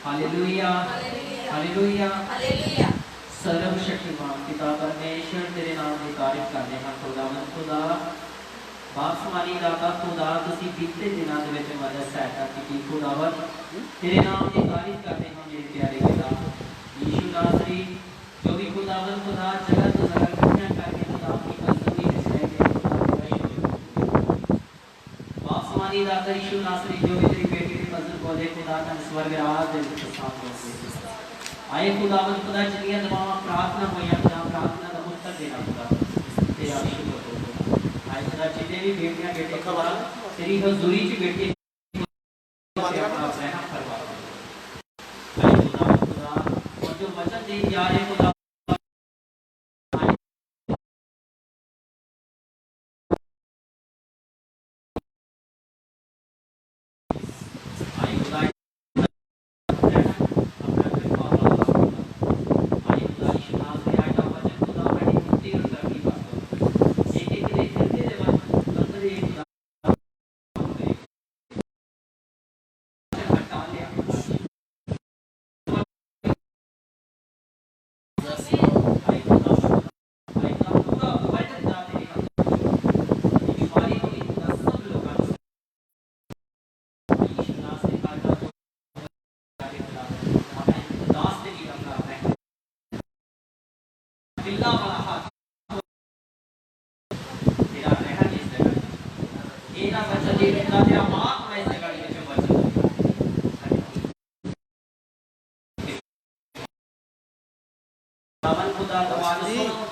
Hallelujah hallelujah hallelujah. सर्वशक्तिमान पिता परमेश्वर तेरे नाम की तारीफ करते हैं खुदावंद खुदा बासमानी दाता खुदा तुसी बीते दिनों के विच मदद सहायता की खुदावंद तेरे नाम की तारीफ करते हैं मेरे प्यारे खुदा यीशु नासरी जो भी खुदावंद खुदा जगह तो जगह इकट्ठा करके खुदा अपनी मजदूरी में रह गए खुदा तेरा शुक्र बासमानी दाता यीशु नासरी जो भी तेरी बेटी की मजदूर बोले खुदा का स्वर्ग राज दे साथ होते आए खुदावंद खुदा जिन्नियां दुआवां प्रार्थना होइयां खुदा प्रार्थना का उत्तर देना खुदा तेरा शुक्र हो आए खुदा जितने भी बेटियां बेटे खुदा तेरी हजूरी च बेटी अपना रहम फरमा आए खुदावंद खुदा और जो वचन दे जा रहे खुदा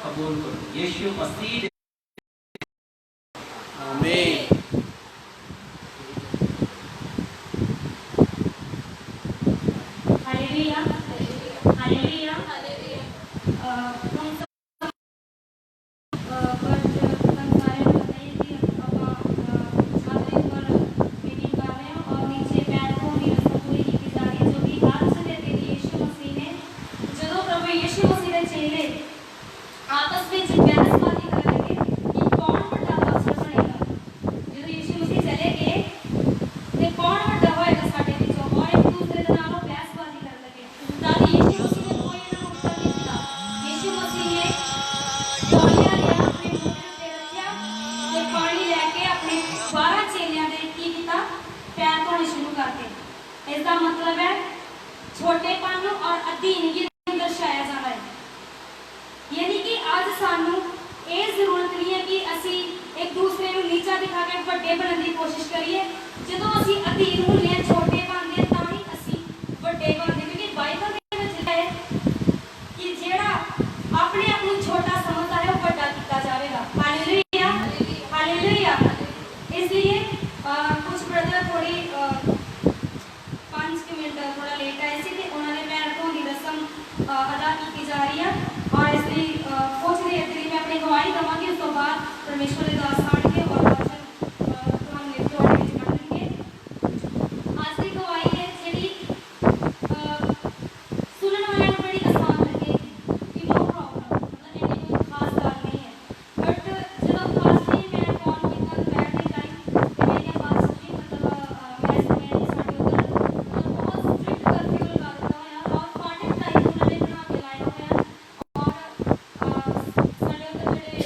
कबूल करो यीशु मसीह आमीन। Hallelujah hallelujah hallelujah. आपस में बहसबाजी कर लगे कि कौन बड़ा पास्टर बनेगा। जो यीशु मसीह चले गए ते कौन बड़ा होएगा साडे विचों और एक दूसरे दे नाल बहसबाजी कर लगे ताकि यीशु मसीह ने कोई ना उत्तर नहीं दिता। यीशु मसीह ने तौलिया लिया अपने मोढे ते रखिया ते पानी लेके अपने 12 चेलियां दे की कीता पैर धोने शुरू करते। इसका मतलब है छोटेपन और अधीनगी दर्शाया जाता है। यानी कि आज सानू ये जरूरत नहीं है कि असी एक दूसरे को नीचा दिखा के बड़े बनने की कोशिश करिए। जो असी अधीन होने हैं छोटे बनते हैं तां ही असी बड़े बनते क्योंकि बाइबल में लिखा है कि जेड़ा अपने आप को छोटा समझता है वो बड़ा किया जाएगा। Hallelujah hallelujah. इसलिए कुछ ब्रदर थोड़ी 5 मिनट थोड़ा लेट आए थे उन्होंने पैर धोने की रस्म अदा की जा रही है और इसलिए कुछ देर के लिए मैं अपनी गवाही देवांगी। उस तो बाद परमेश्वर के दास आण के और वचन हम लेते और पढ़ लेंगे। आज की गवाही है जेडी सुनने वाले को बड़ी आसान लगे कि नो प्रॉब्लम मतलब ये कोई खास बात नहीं है बट जब खास नहीं मैं कौन कितना बैठ के टाइम मेरी बात सुनी मतलब मैं साडे उधर बहुत स्ट्रिक्ट करफ्यू लगा दिता होया और फाटक टाइम उन्होंने बना के लाया होया और साडे उधर जेडे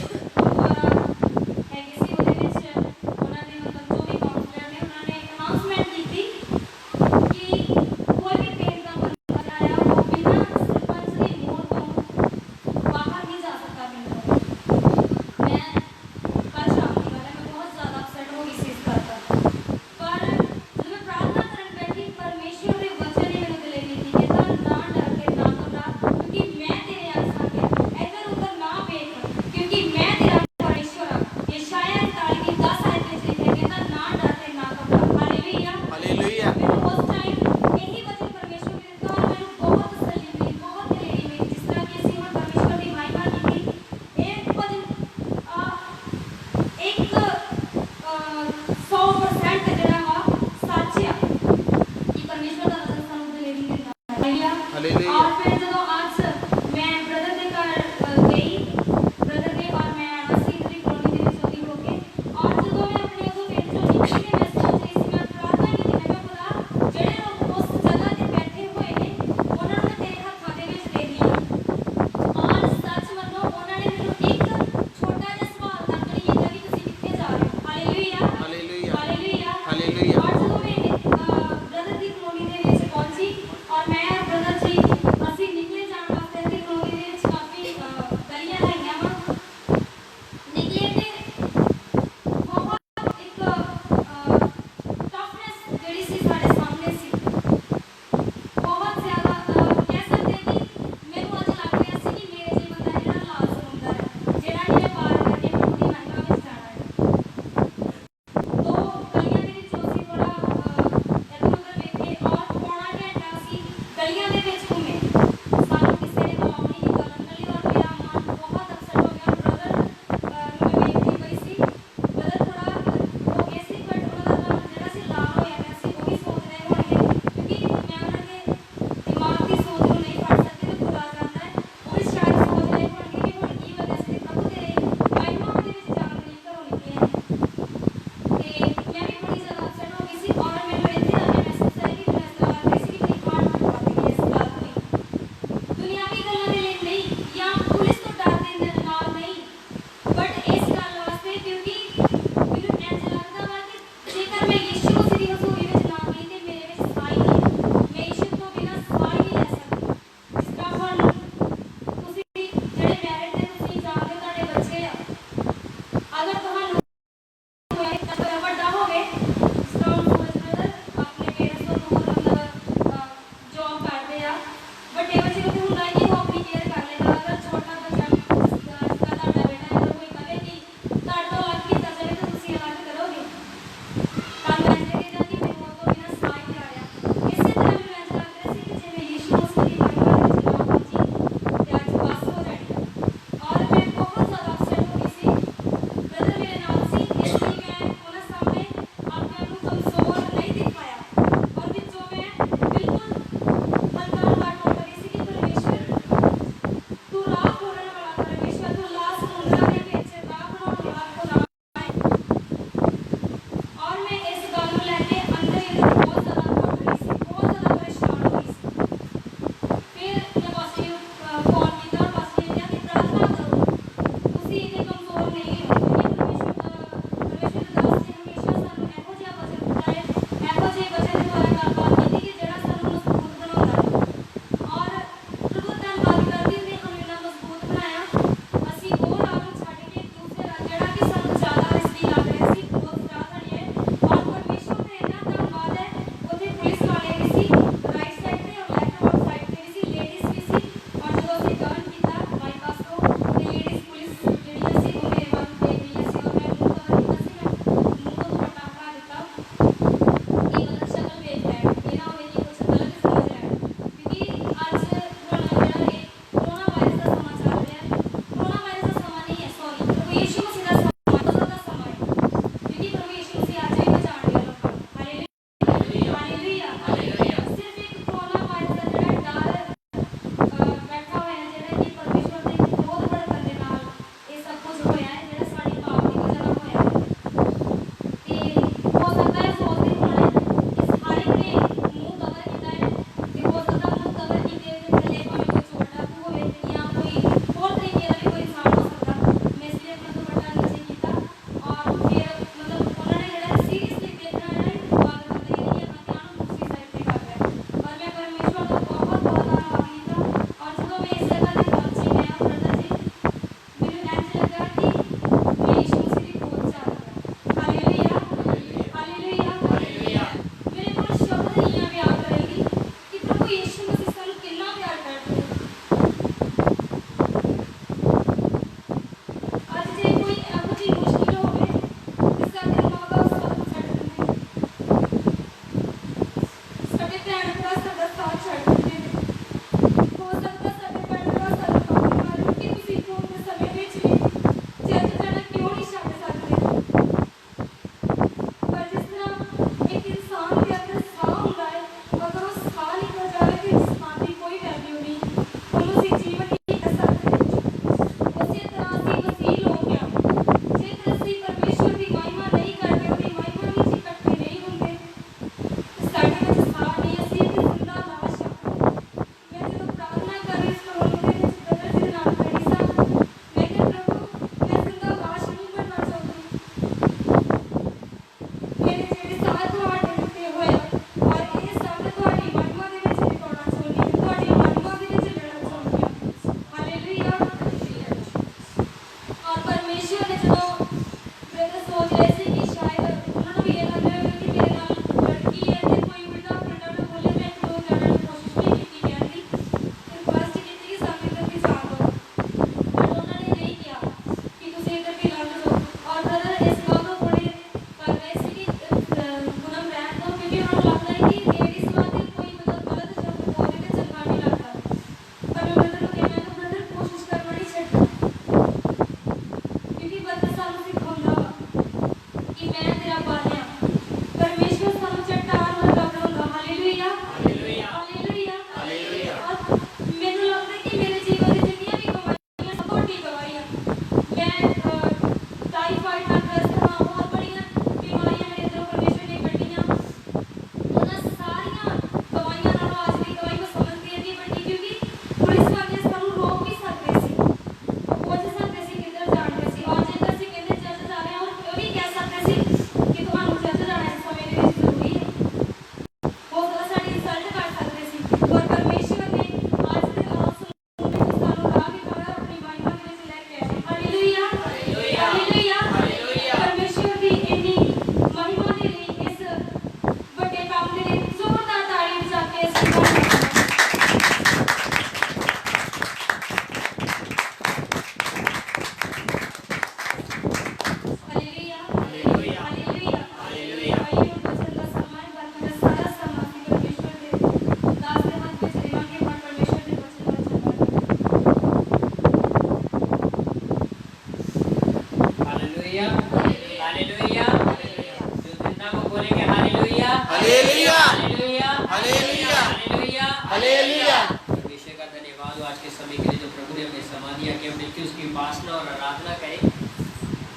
सब बोलेंगे hallelujah hallelujah hallelujah hallelujah hallelujah hallelujah. परमेश्वर का धन्यवाद हो आज के समय के लिए जो प्रभु ने हमें समा दिया कि हम मिलकर उसकी उपासना और आराधना करें।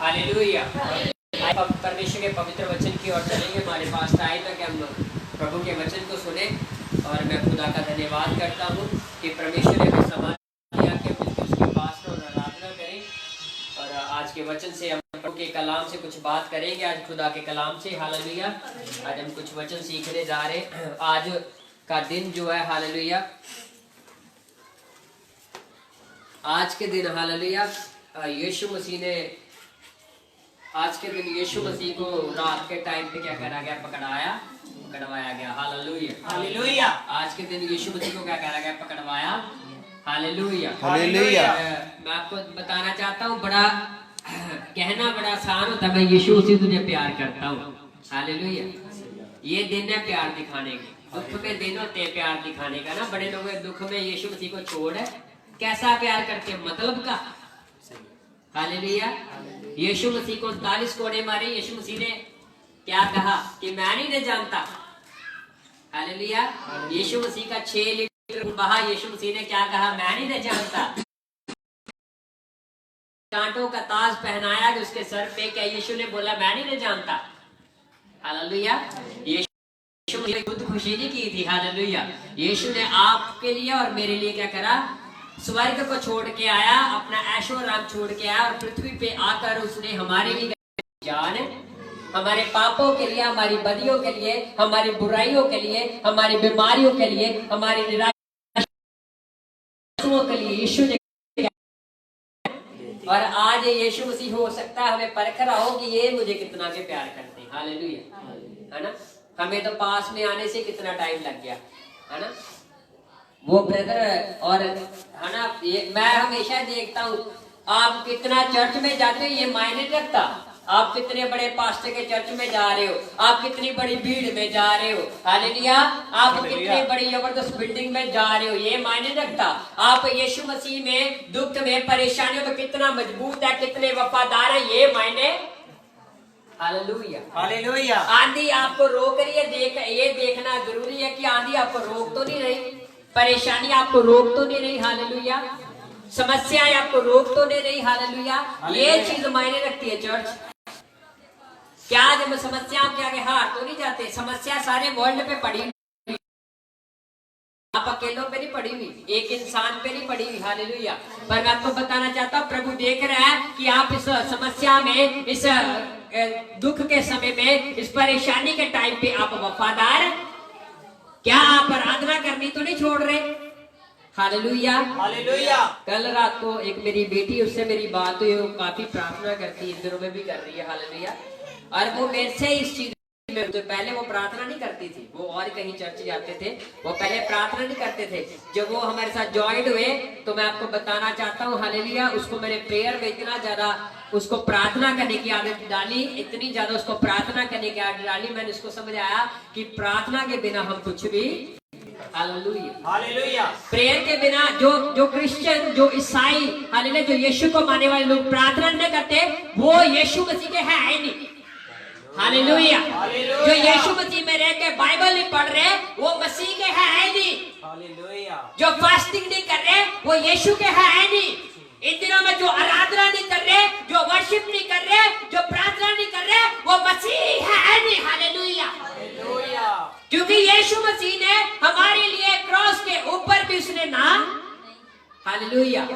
हालेलुया। परमेश्वर के पवित्र वचन की ओर चलेंगे। हमारे पास टाइम है कि हम प्रभु के वचन को सुने और मैं खुदा का धन्यवाद करता हूँ कि परमेश्वर ने हमें समा दिया कि हम मिलकर उसकी उपासना और आराधना करें। और आज के वचन से हम प्रभु के कलाम से कुछ बात करेंगे। आज खुदा के कलाम से हालेलुया आज हम कुछ वचन सीखने जा रहे हैं। आज का दिन जो है हालेलुया, आज के दिन हालेलुया यीशु मसीह ने आज के दिन यीशु मसीह को रात के टाइम पे क्या करा गया, पकड़वाया गया। Hallelujah hallelujah. आज के दिन यीशु मसीह को क्या करा गया, पकड़वाया। Hallelujah hallelujah. मैं आपको बताना चाहता हूँ, बड़ा कहना बड़ा आसान होता है, मैं यीशु मसीह तुझे प्यार करता हूँ। हालेलुया। ये दिन है प्यार दिखाने के। दुख में दिन होते हैं प्यार दिखाने का ना। बड़े लोग दुख में यीशु मसीह को छोड़ है, कैसा प्यार करते हैं, मतलब का। हालेलुया। यीशु मसीह को 39 कोड़े मारे। यीशु मसीह ने क्या कहा कि मैं नहीं जानता। हालेलुया। यीशु मसीह का 6 लीटर बहा। यीशु मसीह ने क्या कहा, मैं नहीं जानता। कांटों का ताज पहनाया कि उसके सर पे, क्या यीशु ने बोला मैं नहीं जानता। हालेलुया। यीशु ने खुद खुशी नहीं की थी। हालेलुया। यीशु ने आपके लिए और मेरे लिए क्या करा, स्वर्ग को छोड़ के आया, अपना ऐशो आराम छोड़ के आया और पृथ्वी पे आकर उसने हमारे लिए जान, हमारे पापों के लिए, हमारी बदियों के लिए, हमारी बुराइयों के लिए, हमारी बीमारियों के लिए, हमारी निराशाओं के लिए यीशु ने। और आज यीशु मसीह हो सकता है हमें परख रहा हो कि ये मुझे कितना के प्यार करते हैं। हालेलुया, है ना। हमें तो पास में आने से कितना टाइम लग गया, है ना। वो ब्रदर और है ना, मैं हमेशा देखता हूँ, आप कितना चर्च में जाते हो ये मायने नहीं रखता। आप कितने बड़े पास्टर के चर्च में जा रहे हो, आप कितनी बड़ी भीड़ में जा रहे हो। हालेलुया। आप कितनी बड़ी जबरदस्त बिल्डिंग में जा रहे हो, ये मायने रखता। आप यीशु मसीह में दुख में परेशानियों में कितना मजबूत है, कितने वफादार है, ये मायने। Hallelujah hallelujah. आंधी आपको रोक रही है, ये देखना जरूरी है कि आंधी आपको रोक तो नहीं रही, परेशानी आपको रोक तो नहीं रही। हालेलुया। समस्याएं आपको रोक तो नहीं रही। हालेलुया। ये चीज मायने रखती है चर्च। क्या जब समस्याओं के आगे हार तो नहीं जाते। समस्या सारे वर्ल्ड पे पड़ी हुई, आप अकेलों पे नहीं पड़ी हुई, एक इंसान पे नहीं पड़ी हुई। हालेलुया। पर मैं आपको बताना चाहता हूँ, प्रभु देख रहा है कि आप इस समस्या में, इस दुख के समय में, इस परेशानी के टाइम पे आप वफादार, क्या आप आराधना करनी तो नहीं छोड़ रहे। Hallelujah hallelujah. कल रात को एक मेरी बेटी, उससे मेरी बात हुई, वो काफी प्रार्थना करती है, इन दिनों में भी कर रही है। हालेलुया। और वो मेरे से इस चीज में, तो पहले वो प्रार्थना नहीं करती थी, वो और कहीं चर्च जाते थे, वो पहले प्रार्थना नहीं करते थे। जब वो हमारे साथ ज्वाइंट हुए तो मैं आपको बताना चाहता हूँ, हालेलुया, उसको मैंने प्रेयर में इतना ज्यादा उसको प्रार्थना करने की आदत डाली, इतनी ज्यादा उसको प्रार्थना करने की आदत डाली, मैंने उसको समझ आया कि प्रार्थना के बिना हम कुछ भी। Hallelujah hallelujah. प्रेयर के बिना जो क्रिश्चियन, जो ईसाई, हालेलुया, जो यीशु को मानने वाले लोग प्रार्थना नहीं करते, वो यीशु मसीह के है ही नहीं। हालेलुया। जो यीशु मसीह में रह के बाइबल नहीं पढ़ रहे, वो मसीह के है ही नहीं। हालेलुया। जो फास्टिंग नहीं कर रहे, वो यीशु के है ही नहीं। इन दिनों में जो आराधना नहीं कर रहे, जो वर्शिप नहीं कर रहे, जो प्रार्थना नहीं कर रहे, वो मसीह है नहीं। Hallelujah hallelujah. क्योंकि यीशु मसीह ने हमारे लिए क्रॉस के ऊपर भी उसने नाम। हालेलुया।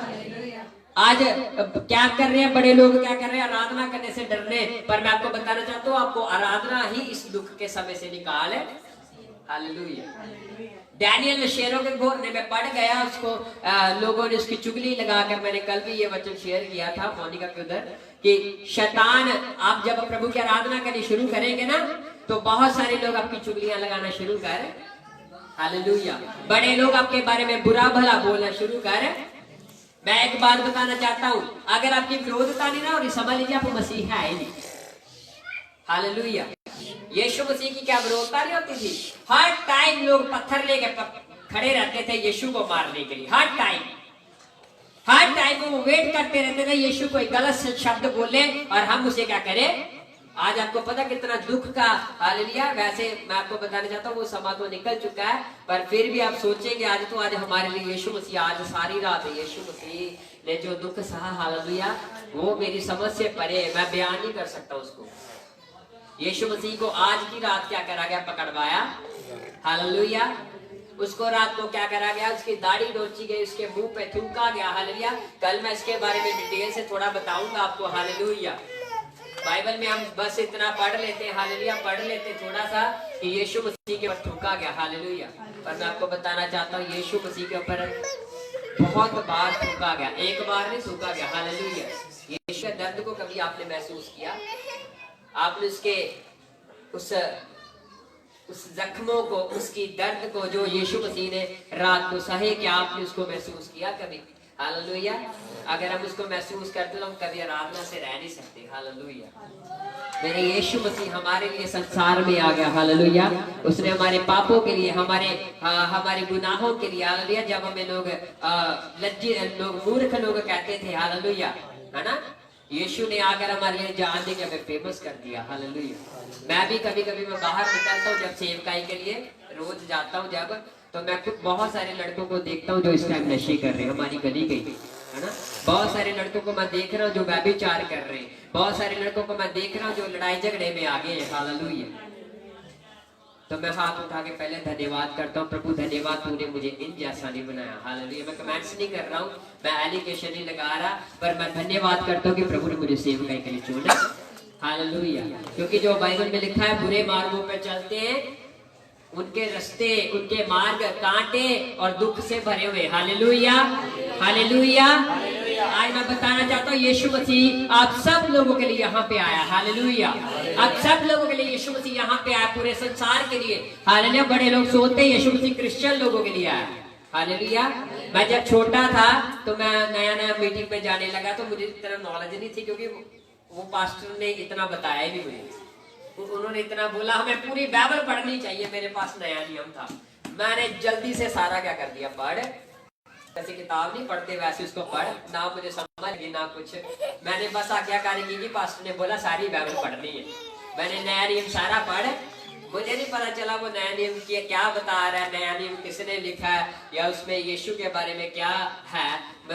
आज क्या कर रहे हैं बड़े लोग, क्या कर रहे हैं, आराधना करने से डरने। पर मैं आपको बताना चाहता हूँ, आपको आराधना ही इस दुख के समय से निकाल है। हालेलुया। डैनियल शेरों के घोरने में पड़ गया, उसको लोगों ने उसकी चुगली लगाकर, मैंने कल भी ये वचन शेयर किया था मोनिका के उधर, कि शैतान, आप जब प्रभु की आराधना करनी शुरू करेंगे ना, तो बहुत सारे लोग आपकी चुगलियां लगाना शुरू कर। हालेलुया। बड़े लोग आपके बारे में बुरा भला बोलना शुरू कर। मैं एक बात बताना चाहता हूँ, अगर आपकी विरोधता नहीं ना, और समझ लीजिए आप मसीह है ही नहीं। हालेलुया। यीशु मसीह की क्या विरोधता नहीं होती थी। हर टाइम लोग पत्थर लेके खड़े रहते थे यीशु को मारने के लिए। हर टाइम वो वेट करते रहते थे यीशु कोई गलत शब्द बोले और हम उसे क्या करें, आज आपको पता कितना दुख का हालेलुया। वैसे मैं आपको बताना चाहता हूँ वो समा तो निकल चुका है, पर फिर भी आप सोचेंगे आज तो आज हमारे लिए यीशु मसीह, आज सारी रात यीशु मसीह ने जो दुख सहा हालेलुया, वो मेरी समझ से परे है, मैं बयान नहीं कर सकता उसको। यीशु मसीह को आज की रात क्या करा गया, पकड़वाया हालेलुया। उसको रात को क्या करा गया, उसकी दाढ़ी नोची गई, उसके मुंह पे थूका गया हालेलुया। कल मैं इसके बारे में डिटेल से थोड़ा बताऊंगा आपको हालेलुया। बाइबल में हम बस इतना पढ़ लेते हैं हालेलुया, पढ़ लेते थोड़ा सा कि यीशु मसीह के ऊपर थूका गया हालेलुया। पर मैं आपको बताना चाहता हूँ यीशु मसीह के ऊपर बहुत बार थूका गया, एक बार नहीं थूका गया हालेलुया। यीशु के दर्द को कभी आपने महसूस किया? आपने उसके उस जख्मों को, उसकी दर्द को जो यीशु मसीह ने रात को सहे, क्या आपने उसको महसूस किया कभी? हालेलुया। अगर हम उसको महसूस करते तो हम कभी आराधना से रह नहीं सकते हालेलुया। मेरे यीशु मसीह हमारे लिए संसार में आ गया हालेलुया। उसने हमारे पापों के लिए, हमारे गुनाहों के लिए हालेलुया। जब हमें लोग लज्जित लोग, मूर्ख लोग कहते थे हालेलुया, है ना, यीशु ने आकर हमारे लिए जान दे के हमें फेमस कर दिया हालेलुया। मैं भी कभी कभी मैं बाहर निकलता हूँ जब सेवकाई के लिए, रोज जाता हूँ जब, तो मैं खुद बहुत सारे लड़कों को देखता हूँ जो इस टाइम नशे कर रहे हैं, हमारी गली गई है ना। बहुत सारे लड़कों को मैं देख रहा हूँ जो व्यभिचार कर रहे हैं, बहुत सारे लड़कों को मैं देख रहा हूँ जो लड़ाई झगड़े में आगे हैं हालेलुया। तो मैं हाथ उठा के पहले धन्यवाद करता हूँ, प्रभु धन्यवाद तूने मुझे इन जैसा नहीं बनाया हालेलुया। मैं कमेंट्स नहीं कर रहा हूँ, मैं एलिगेशन नहीं लगा रहा, पर मैं धन्यवाद करता हूँ कि प्रभु ने मुझे सेवकाई के लिए चुना हालेलुया। क्योंकि जो बाइबल में लिखा है बुरे मार्गों पे चलते हैं, उनके रास्ते, उनके मार्ग कांटे और दुख से भरे हुए हालेलुया हालेलुया। आज मैं बताना चाहता हूँ यीशु मसीह आप सब लोगों के लिए यहाँ पे आया हालेलुया। आप सब लोगों के लिए यीशु मसीह यहाँ पे आया, पूरे संसार के लिए हालेलुया। बड़े लोग सोचते हैं यीशु मसीह क्रिश्चियन लोगों के लिए आया हालेलुया। मैं जब छोटा था तो मैं नया नया मीटिंग पे जाने लगा तो मुझे इतना नॉलेज नहीं थी, क्योंकि वो पास्टर ने इतना बताया ही नहीं मुझे। उन्होंने इतना बोला हमें पूरी बाइबल पढ़नी चाहिए, मेरे पास नया नियम था। मैंने जल्दी से सारा क्या कर दिया, पढ़, जैसे किताब नहीं पढ़ते वैसे उसको पढ़, ना मुझे समझ गई ना कुछ। मैंने बस आज्ञाकारी की कि पास्टर ने बोला सारी बाइबल पढ़नी है। मैंने नया नियम सारा पढ़, मुझे नहीं पता चला वो नया नियम क्या बता रहा है, नया नियम किसने लिखा है, या उसमें यीशु के बारे में क्या है,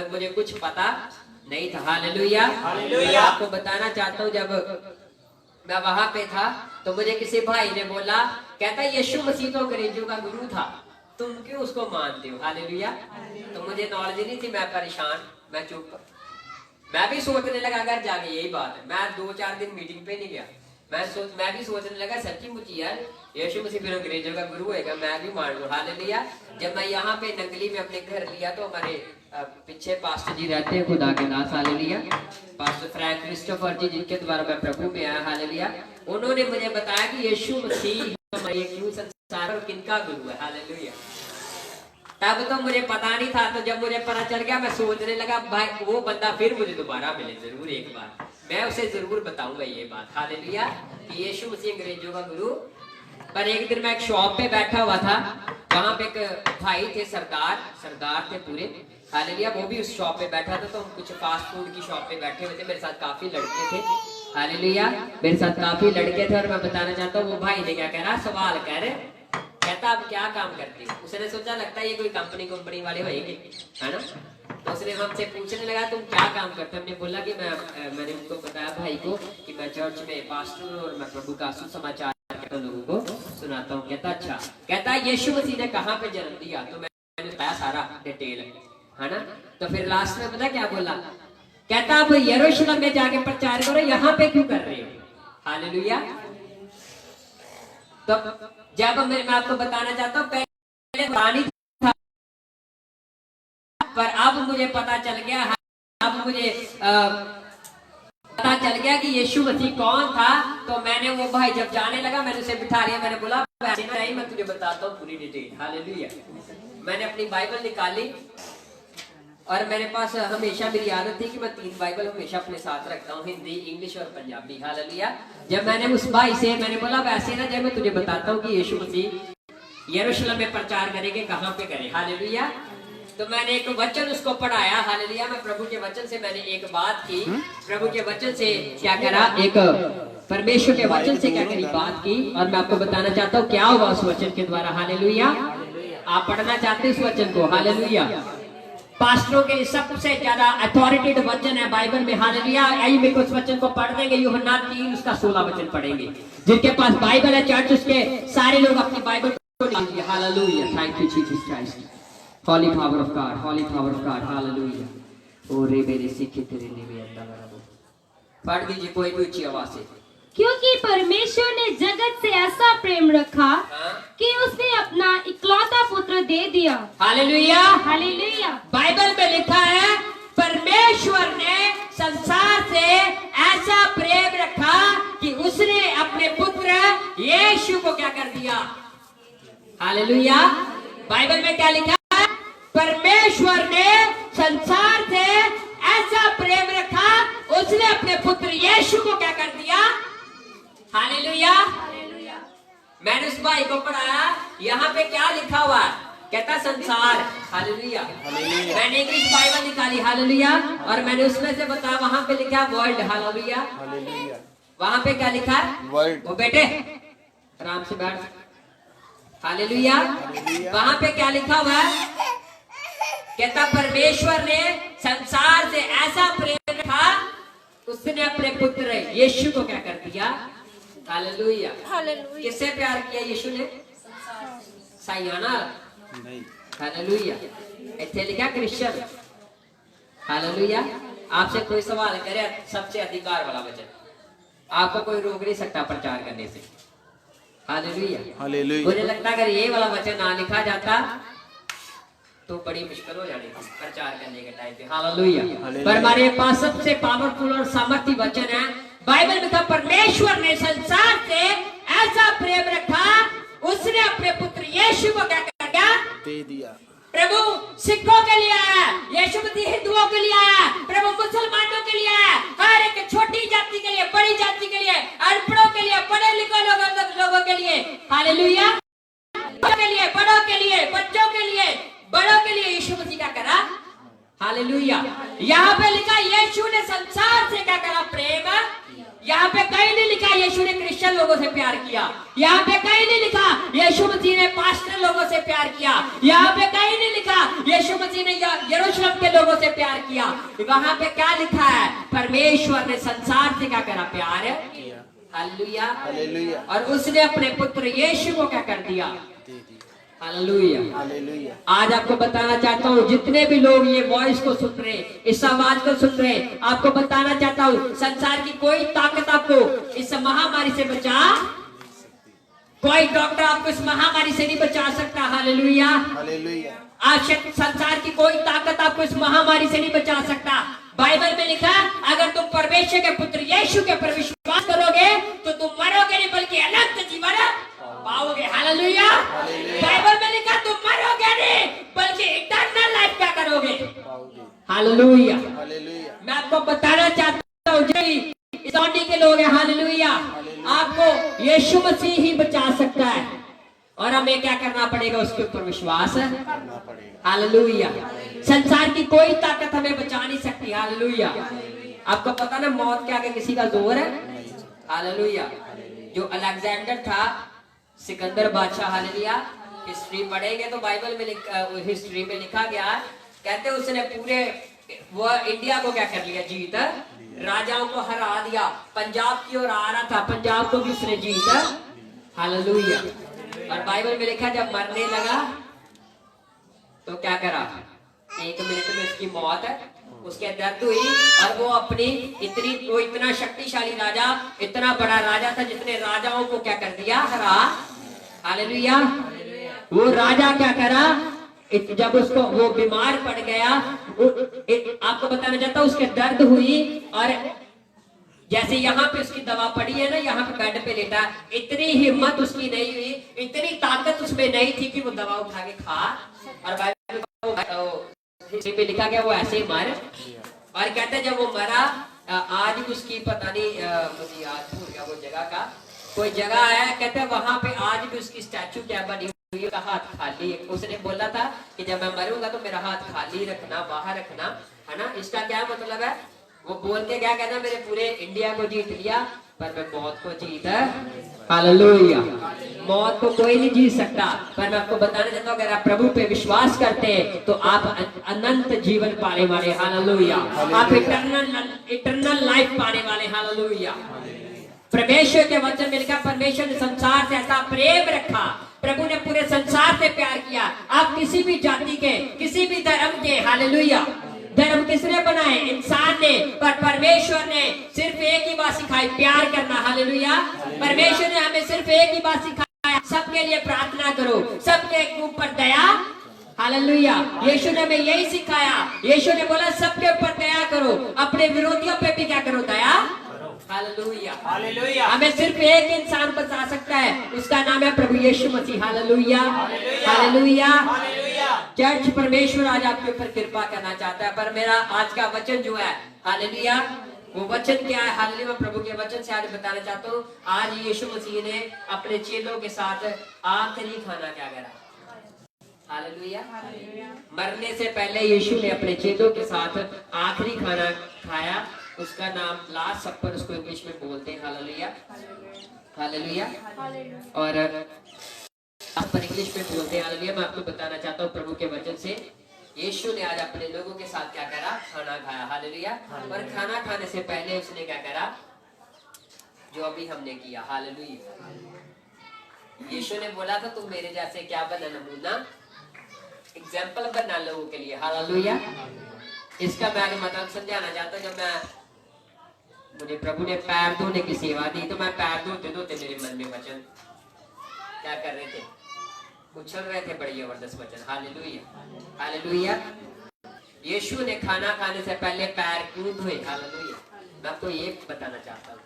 मुझे कुछ पता नहीं था हालेलुया। आपको बताना चाहता हूँ जब मैं वहां पे था तो मुझे किसी भाई ने बोला, कहता यीशु मसीह तो अंग्रेजों का गुरु था, तुम क्यों उसको मानते हो हालेलुया। तो मुझे नॉलेज नहीं थी, मैं परेशान, मैं चुप, मैं भी सोचने लगा घर जाके यही बात है। मैं 2-4 दिन मीटिंग पे नहीं गया, मैं भी सोचने लगा सच्ची मुची यार यीशु मसीह फिर अंग्रेजों का गुरु होगा, मैं भी मान लूं हालेलुया। जब मैं यहाँ पे नंगली में अपने घर लिया तो हमारे पीछे पास्टर जी रहते हैं, खुदा के दास हालेलुया, पास्टर फ्रैंक क्रिस्टोफर जी, जिनके द्वारा मैं प्रभु में आया हालेलुया। उन्होंने मुझे बताया कि यीशु मसीह हमारे क्यों संसार और किनका गुरु है हालेलुया। तब तो मुझे पता नहीं था, तो जब मुझे पता चल गया मैं सोचने लगा भाई वो बंदा फिर मुझे दोबारा मिले जरूर एक बार, मैं उसे जरूर बताऊंगा ये बात हालेलुया कि यीशु मसीह अंग्रेजों का गुरु। पर एक दिन मैं एक शॉप पे बैठा हुआ था, वहां पे एक भाई थे, सरदार थे पूरे हालेलुया, वो भी उस शॉप पे बैठा था। तो हम कुछ फास्ट फूड की शॉप पे बैठे हुए थे, मेरे साथ काफी लड़के थे हालेलुया, मेरे साथ काफी लड़के थे। और मैं बताना चाहता हूँ वो भाई ने क्या कह रहा, सवाल कर, कहता आप क्या काम करते हो। उसने सोचा लगता है ये कोई कंपनी वाले होंगे है ना, तो उसने हमसे पूछने लगा तुम क्या काम करते हो। हमने बोला कि मैंने उनको बताया भाई को कि मैं चर्च में पास्टर हूँ और मैं प्रभु का सुसमाचार लोगों को सुनाता हूँ। कहता अच्छा, कहता यीशु मसीह ने कहाँ पे जन्म दिया, तो मैंने बताया सारा डिटेल है ना। तो फिर लास्ट में पता क्या बोला, कहता आप यरूशलेम में जाके प्रचार करो, यहाँ पे क्यों कर रहे हो हालेलुया। तो जब मैं आपको बताना चाहता हूँ पहले पानी था, पर अब मुझे पता चल गया, अब मुझे पता चल गया कि यीशु मसीह कौन था। तो मैंने वो भाई जब जाने लगा मैंने उसे बिठा लिया, मैंने बोला मैं तुझे बताता हूँ पूरी डिटेल हालेलुया। मैंने अपनी बाइबल निकाली और मेरे पास हमेशा मेरी आदत थी कि मैं 3 बाइबल हमेशा अपने साथ रखता हूँ, हिंदी, इंग्लिश और पंजाबी हालेलुया। जब मैंने उस भाई से मैंने बोला वैसे ना जब मैं तुझे बताता हूँ कि यीशु मसीह यरूशलेम में प्रचार करेंगे, कहाँ पे करे हालेलुया। तो मैंने एक वचन उसको पढ़ाया, हालेलुया। मैं प्रभु के वचन से मैंने एक बात की, प्रभु के वचन से क्या करा, एक परमेश्वर के वचन से क्या करी, बात की। और मैं आपको बताना चाहता हूँ क्या हुआ उस वचन के द्वारा, हालेलुया। आप पढ़ना चाहते हैं उस वचन को, हालेलुया। पास्टरों के लिए सबसे ज्यादा अथॉरिटेटिव वचन है बाइबल में, हालेलुया। आइए मेरे उस वचन को पढ़ देंगे, यूहन्ना 3 उसका 16 वचन पढ़ेंगे। जिनके पास बाइबल है चर्च, उसके सारे लोग अपनी बाइबल को लीजिए, hallelujah. Thank you Jesus Christ, Holy power of God, holy power of God, hallelujah. ओ रे मेरे सीखे तेरे लिए भी अंदर बराबर। पढ़ दीजिए कोई भी ऊंची आवाज से। क्योंकि परमेश्वर ने जगत से ऐसा प्रेम रखा कि उसने अपना इकलौता पुत्र दे दिया। Hallelujah, hallelujah. बाइबल में लिखा है परमेश्वर ने संसार से ऐसा प्रेम रखा कि उसने अपने पुत्र यीशु को क्या कर दिया। हालेलुया। बाइबल में क्या लिखा, परमेश्वर ने संसार से ऐसा प्रेम रखा, उसने अपने पुत्र यीशु को क्या कर दिया। हालेलुया। मैंने उस भाई को पढ़ाया, यहाँ पे क्या लिखा हुआ है, कहता संसार, हालेलुया। मैंने इंग्लिश बाइबल निकाली, हालेलुया, और मैंने उसमें से बताया वहां पे लिखा वर्ल्ड, हालेलुया। वहां पे क्या लिखा है, वर्ल्ड। वो बेटे आराम से बैठ, हालेलुया। वहां पे क्या लिखा हुआ है, कहता परमेश्वर ने संसार से ऐसा प्रेम रखा, उसने अपने पुत्र यीशु को क्या कर दिया। हालेलुया। किससे प्यार किया यीशु ने, साइयाना नहीं, हालेलुया। इतने लिखा क्रिश्चियन, हालेलुया। आपसे कोई सवाल करे, सबसे अधिकार वाला वचन, आपको कोई रोक नहीं सकता प्रचार करने से, हालेलुया, हालेलुया। मुझे लगता अगर ये वाला वचन ना लिखा जाता तो बड़ी मुश्किल हो जानी थी प्रचार करने के टाइम पे, हालेलुया। पर हमारे पास सबसे पावरफुल और सामर्थ्य वचन है बाइबल में, था परमेश्वर ने संसार से ऐसा प्रेम रखा, उसने अपने पुत्र यीशु को क्या कर दिया, दे दिया। प्रभु सिखों के लिए आया, यीशु मसीह हिंदुओं के लिए आया, प्रभु मुसलमानों के लिए आया, हर एक छोटी जाति के लिए, बड़ी जाति के लिए, अनपढ़ों के लिए, पढ़े लिखे लोगों के लिए, हालेलुया, के लिए, बड़ों के लिए, बच्चों के लिए, बड़ों के लिए यीशु मसीह क्या करा, हालेलुया। यहाँ पे लिखा यीशु ने संसार से क्या करा, प्रेम। यहाँ पे कहीं नहीं लिखा यीशु ने क्रिश्चियन लोगों से प्यार किया, यहाँ पे कहीं नहीं लिखा यीशु मसीह ने पास्टर लोगों से प्यार किया, यहाँ पे कहीं नहीं लिखा यीशु मसीह ने यरूशलेम के लोगों से प्यार किया। वहां पे क्या लिखा है, परमेश्वर ने संसार से क्या करा, प्यार, हालेलुया, हालेलुया। और उसने अपने पुत्र यीशु को क्या कर दिया, हालेलुया, हालेलुया। आज आपको बताना चाहता हूँ, जितने भी लोग ये वॉइस को सुन रहे, इस आवाज को सुन रहे, आपको बताना चाहता हूँ संसार की कोई ताकत आपको इस महामारी से बचा, कोई डॉक्टर आपको इस महामारी से नहीं बचा सकता, हालेलुया, हालेलुया। आज संसार की कोई ताकत आपको इस महामारी से नहीं बचा सकता। बाइबल में लिखा, अगर तुम परमेश्वर के पुत्र यीशु के पर विश्वास करोगे तो तुम मरोगे नहीं बल्कि अनंत जीवन पाओगे, हालेलुया। बाइबल में लिखा तुम मरोगे नहीं बल्कि इटर्नल लाइफ क्या करोगे, हालेलुया, हालेलुया। मैं आपको बताना चाहता हूँ इस ऑडी के लोग हैं, हालेलुया, आपको यीशु मसीह ही बचा सकता है और हमें क्या करना पड़ेगा, उसके ऊपर विश्वास करना पड़ेगा, हालेलुया। संसार की कोई ताकत हमें बचा नहीं सकती, हालेलुया। आपको पता ना मौत के आगे किसी का जोर है, हालेलुया। जो अलेक्जेंडर था, सिकंदर बादशाह, हालेलुया, हिस्ट्री पढ़ेंगे तो बाइबल में हिस्ट्री में लिखा गया, कहते उसने पूरे वो इंडिया को क्या कर लिया, जीत, राजाओं को हरा दिया, पंजाब की ओर आ रहा था, पंजाब को भी उसने जीत, हालेलुया। और बाइबल में लिखा जब मरने लगा तो क्या करा, 1 मिनट में उसकी मौत है, उसके दर्द हुई और वो अपनी वो इतना शक्तिशाली राजा, इतना बड़ा राजा था जितने राजाओं को क्या कर दिया, हरा, हालेलुया। वो राजा क्या करा, जब उसको वो बीमार पड़ गया, आपको बताना चाहता हूँ उसके दर्द हुई और जैसे यहाँ पे उसकी दवा पड़ी है ना, यहाँ पे बेड पे लेटा, इतनी हिम्मत उसकी नहीं हुई, इतनी ताकत उसमें नहीं थी कि वो दवा उठा के खा, और बाइबल में लिखा गया वो ऐसे ही मर। और कहते जब वो मरा, आज भी उसकी पता नहीं मुझे याद भूल गया वो जगह का, कोई जगह है, कहते वहां पे आज भी उसकी स्टैचू क्या बनी का हाथ खाली। उसने बोला था कि जब मैं मरूंगा तो मेरा हाथ खाली रखना, बाहर रखना, है ना। इसका क्या मतलब है? वो बोल के क्या कहना, मेरे पूरे इंडिया को जीत लिया पर मैं मौत को जीता। हालेलुया। मौत को कोई नहीं जीत सकता। पर मैं आपको बताना चाहता हूँ, अगर आप प्रभु पे विश्वास करते हैं तो आप अनंत जीवन पाने वाले। हालेलुया। आप इटर्नल लाइफ पाने वाले। हालेलुया। परमेश्वर के वचन में लिखा, परमेश्वर ने संसार से ऐसा प्रेम रखा, प्रभु ने पूरे संसार से प्यार किया। आप किसी भी जाति के, किसी भी धर्म के, हालेलुया, धर्म किसने बनाए? इंसान ने। पर परमेश्वर ने सिर्फ एक ही बात सिखाई, प्यार करना। हालेलुया। परमेश्वर ने हमें सिर्फ एक ही बात सिखाया, सबके लिए प्रार्थना करो, सबके ऊपर दया। हालेलुया। यीशु ने हमें यही सिखाया। यीशु ने बोला सबके ऊपर दया करो, अपने विरोधियों पे भी क्या करो? दया। हालेलुया। हालेलुया। हमें सिर्फ एक इंसान बचा सकता है, उसका नाम है प्रभु यीशु मसीह। हालेलुया। हालेलुया। चर्च, परमेश्वर आज आपके ऊपर कृपा करना चाहता है। पर मेरा आज का वचन जो है, हालेलुया, वो वचन क्या है? हालेलुया। मैं प्रभु के वचन से आज बताना चाहता हूँ। आज यीशु मसीह ने अपने चेलों के साथ आखिरी खाना क्या करा? हालेलुया। मरने से पहले यीशु ने अपने चेलों के साथ आखिरी खाना खाया। उसका नाम लास्ट सपर उसको इंग्लिश में बोलते हैं। हालेलुया। हालेलुया। और पर इंग्लिश में बोलते हैं। हालेलुया। मैं आपको बताना चाहता हूँ प्रभु के वचन से, यीशु ने आज अपने लोगों के साथ क्या करा? खाना खाया। हालेलुया। और खाना खाने से पहले उसने क्या करा? जो अभी हमने किया। हालेलुया। यीशु ने बोला था तुम मेरे जैसे क्या बना? नमूना, एग्जाम्पल बनना लोगों के लिए। हालेलुया। इसका मैं मतलब समझाना चाहता हूँ। जब मुझे प्रभु ने पैर धोने की सेवा दी तो मैं पैर धोते धोते मेरे मन में वचन क्या कर रहे थे? उछल रहे थे बड़े जबरदस्त वचन। हालेलुया। हालेलुया। यीशु ने खाना खाने से पहले पैर क्यों धोए? हालेलुया। मैं आपको ये बताना चाहता हूँ,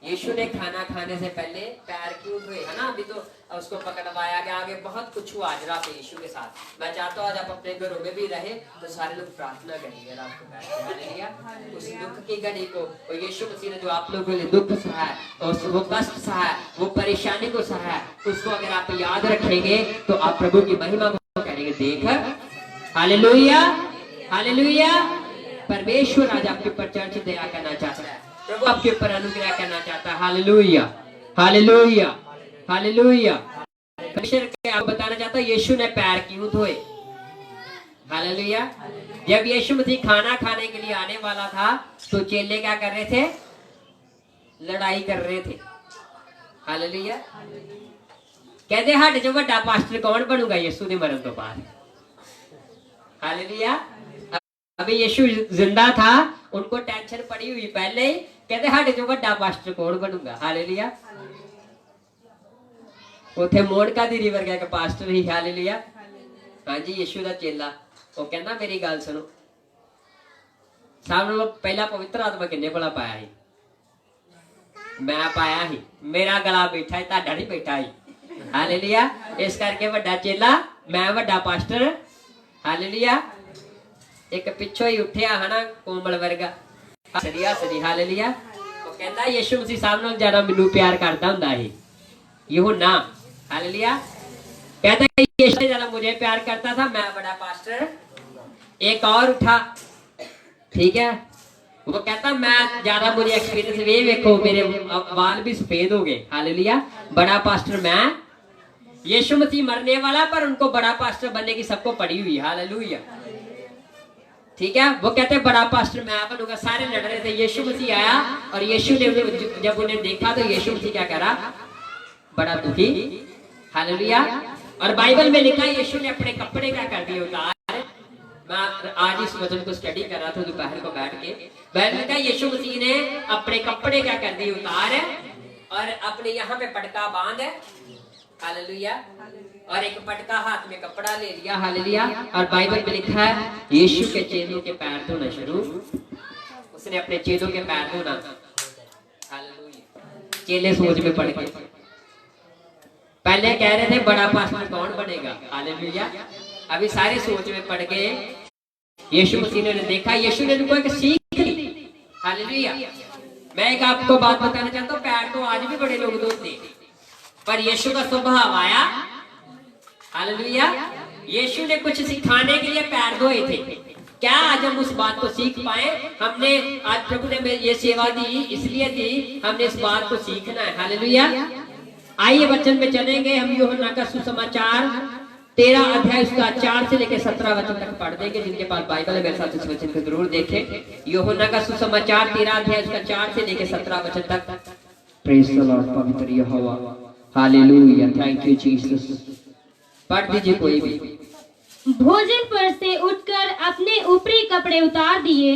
यीशु ने खाना खाने से पहले पैर क्यों धोए, है ना। अभी तो उसको पकड़वाया गया, आगे बहुत कुछ हुआ आज रात यीशु के साथ। मैं चाहता हूँ आज आप अपने घरों में भी रहे तो सारे लोग प्रार्थना करेंगे रात को बैठ के। हालेलुया। उस दुख की घड़ी को, और यीशु मसीह ने जो आप लोगों के लिए दुख सहा है, और वो कष्ट सहा है, वो परेशानी को सहा है, उसको अगर आप याद रखेंगे तो आप प्रभु की महिमा को करेंगे। देख, हालेलुया। हालेलुया। परमेश्वर आज आपके ऊपर चर्च दया करना चाहता है, प्रभु आपके ऊपर अनुग्रह करना चाहता है। हालेलुया। हालेलुया। हालेलुया। परमेश्वर के आप बताना चाहता हूँ यीशु ने पैर क्यों धोए? हालेलुया। जब यीशु मसीह खाना खाने के लिए आने वाला था तो चेले क्या कर रहे थे? लड़ाई कर रहे थे। हालेलुया। कहते हट जो बड़ा पास्टर कौन बनूंगा यीशु ने मरन तो बाद। हालेलुया। अभी यीशु जिंदा था, उनको टेंशन पड़ी हुई पहले ही, कहते हट जो बड़ा पास्टर कौन बनूंगा। हालेलुया। उथे मोड़का दी रिवर गया पास्टर ही। हालेलुया। हाँ जी, यीशु दा चेला वो कहना मेरी गल सुनो, सामने पहला पवित्र आत्मा किन्ने भला पाया ही? मैं पाया ही, मेरा गला बैठा है, ताड़ा नहीं बैठा ही। हालेलुया। इस करके वड्डा चेला, मैं वड्डा पास्टर। हालेलुया। एक पिछो ही उठिया है ना कोमल वर्गा सरिया सरी। हालेलुया। वो कहता यीशु मसीह साहब नाल ज्यादा मैनू प्यार करता हुंदा है यूहन्ना। हालेलुया। कहता यीशु ज्यादा मुझे प्यार करता था, मैं बड़ा पास्टर। एक और उठा, ठीक है, वो कहता मैं ज्यादा, मुझे एक्सपीरियंस वे देखो मेरे बाल भी सफेद हो गए। हालेलुया। बड़ा पास्टर मैं। यीशु मसीह मरने वाला पर उनको बड़ा पास्टर बनने की सबको पड़ी हुई। हालेलुया। ठीक है। वो कहते हैं बड़ा पास्टर मैं बनूंगा। सारे लड़ रहे थे। यीशु मसीह आया और यीशु ने जब उन्हें देखा तो यीशु मसीह क्या करा? बड़ा दुखी। हालेलुया। और बाइबल में लिखा यीशु ने अपने कपड़े क्या कर दिए? उतार। मैं आज इस वचन को स्टडी कर रहा था दोपहर को बैठ के। बाइबल में लिखा यीशु मसीह ने अपने कपड़े क्या कर दिए? उतार और अपने यहाँ पे पटका बांध। हालेलुया। और एक पटका हाथ में कपड़ा ले लिया। हालेलुया। और बाइबल में लिखा है यीशु के चेलों के पैर धोना शुरू। उसने अपने चेलों के पैर धोना। हालेलुया। चेले सोच में पड़ गए। पहले कह रहे थे बड़ा पास्टर कौन बनेगा। हालेलुया। अभी सारे सोच में पड़ गए। यीशु मसीह ने देखा, यीशु ने उनको एक सीख दी। हालेलुया। मैं एक आपको बात बताना चाहता हूँ, पैर तो आज भी बड़े लोग धोते, पर यीशु का स्वभाव आया हालेलुया। यीशु ने कुछ सिखाने के लिए पैर धोए थे। क्या आज हम उस बात को सीख पाए? हमने आज प्रभु ने ये सेवा दी, इसलिए दी, हमने इस बात को सीखना है। हालेलुया। आइए वचन में चलेंगे हम। यूहन्ना का सुसमाचार 13 अध्याय उसका 4 से लेकर 17 वचन तक पढ़ देंगे। जिनके पास बाइबल है मेरे साथ इस वचन को जरूर देखें। यूहन्ना का सुसमाचार 13 अध्याय उसका 4 से लेकर 17 वचन तक। Praise the Lord. पवित्र यहोवा। हालेलुया। Thank you Jesus. पढ़ दीजिए कोई भी। भोजन पर से उठकर अपने ऊपरी कपड़े उतार दिए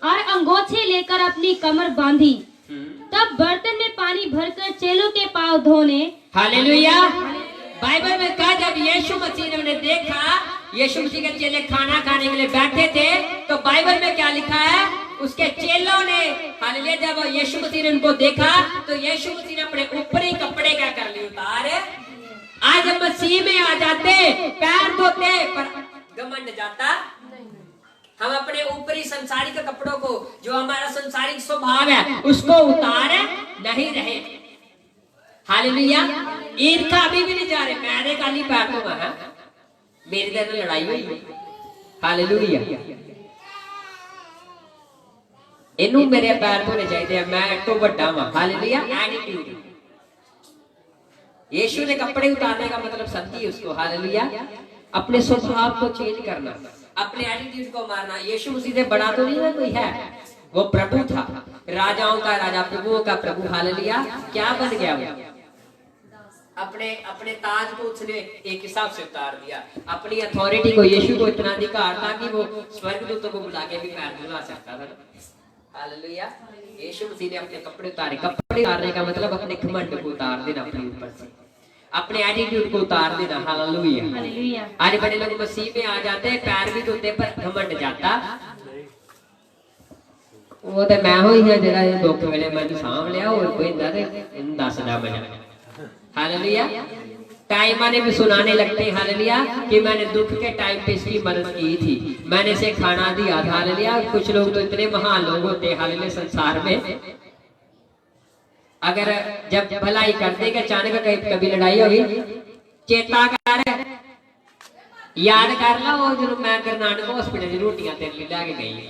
और अंगोछे लेकर अपनी कमर बांधी। तब बर्तन में पानी भरकर चेलों के पांव धोने। हालेलुया। बाइबल में कहा जब यीशु मसीह ने देखा यीशु मसीह के चेले खाना खाने के लिए बैठे थे, तो बाइबल में क्या लिखा है? उसके चेलों ने, हालेलुया, जब यीशु मसीह ने उनको देखा तो यीशु मसीह ने अपने ऊपरी कपड़े क्या कर लिए? उतार। आज हम मसीह में आ जाते, पैर धोते, पर घमंड जाता। हम अपने ऊपरी संसारिक कपड़ों को, जो हमारा संसारिक स्वभाव है, उसको उतार नहीं रहे। हालेलुया। ईर्खा अभी भी नहीं जा रहे। मैंने खाली पैर धोना है, मेरी तरह लड़ाई हुई। हालेलुया। इनू मेरे पैर धोने चाहिए, मैं तो बड़ा वा। हालेलुया। एटीट्यूड। यीशु ने कपड़े उतारने का मतलब समझी उसको। हालेलुया। अपने स्वभाव को चेंज करना, अपने एटीट्यूड को मारना। यीशु मसीह से बड़ा तो नहीं है कोई है, वो प्रभु था, राजाओं का राजा, प्रभुओं का प्रभु। हालेलुया। क्या बन गया वो? अपने ताज को उसने एक हिसाब से उतार दिया। अपनी अथॉरिटी को, यीशु को इतना अधिकार था कि वो स्वर्गदूतों को बुला के भी पैर धुला सकता था। हालेलुया। यीशु मसीह ने अपने कपड़े उतारे। कपड़े उतारने का मतलब अपने घमंड को उतार देना, अपने ऊपर से अपने एटीट्यूड को उतार देना। हालेलुया। आज बड़े लोग मसीह में आ जाते हैं, पैर भी धोते पर घमंड जाता। वो तो मैं हो ही जरा दुख वेले मैं सांभ लिया, और कोई दस ना बजा। हालेलुया। टाइम आने में सुनाने लगते हैं, हालेलुया, कि मैंने दुख के टाइम पे इसकी मदद की थी, मैंने इसे खाना दिया था। हालेलुया। कुछ लोग तो इतने महान लोग होते हैं हालेलुया संसार में, अगर जब भलाई करते कि अचानक कभी लड़ाई होगी, चेता कर, याद कर ला वो जो मैं नानक हॉस्पिटल च रोटियां तेरे लिए लेके गई।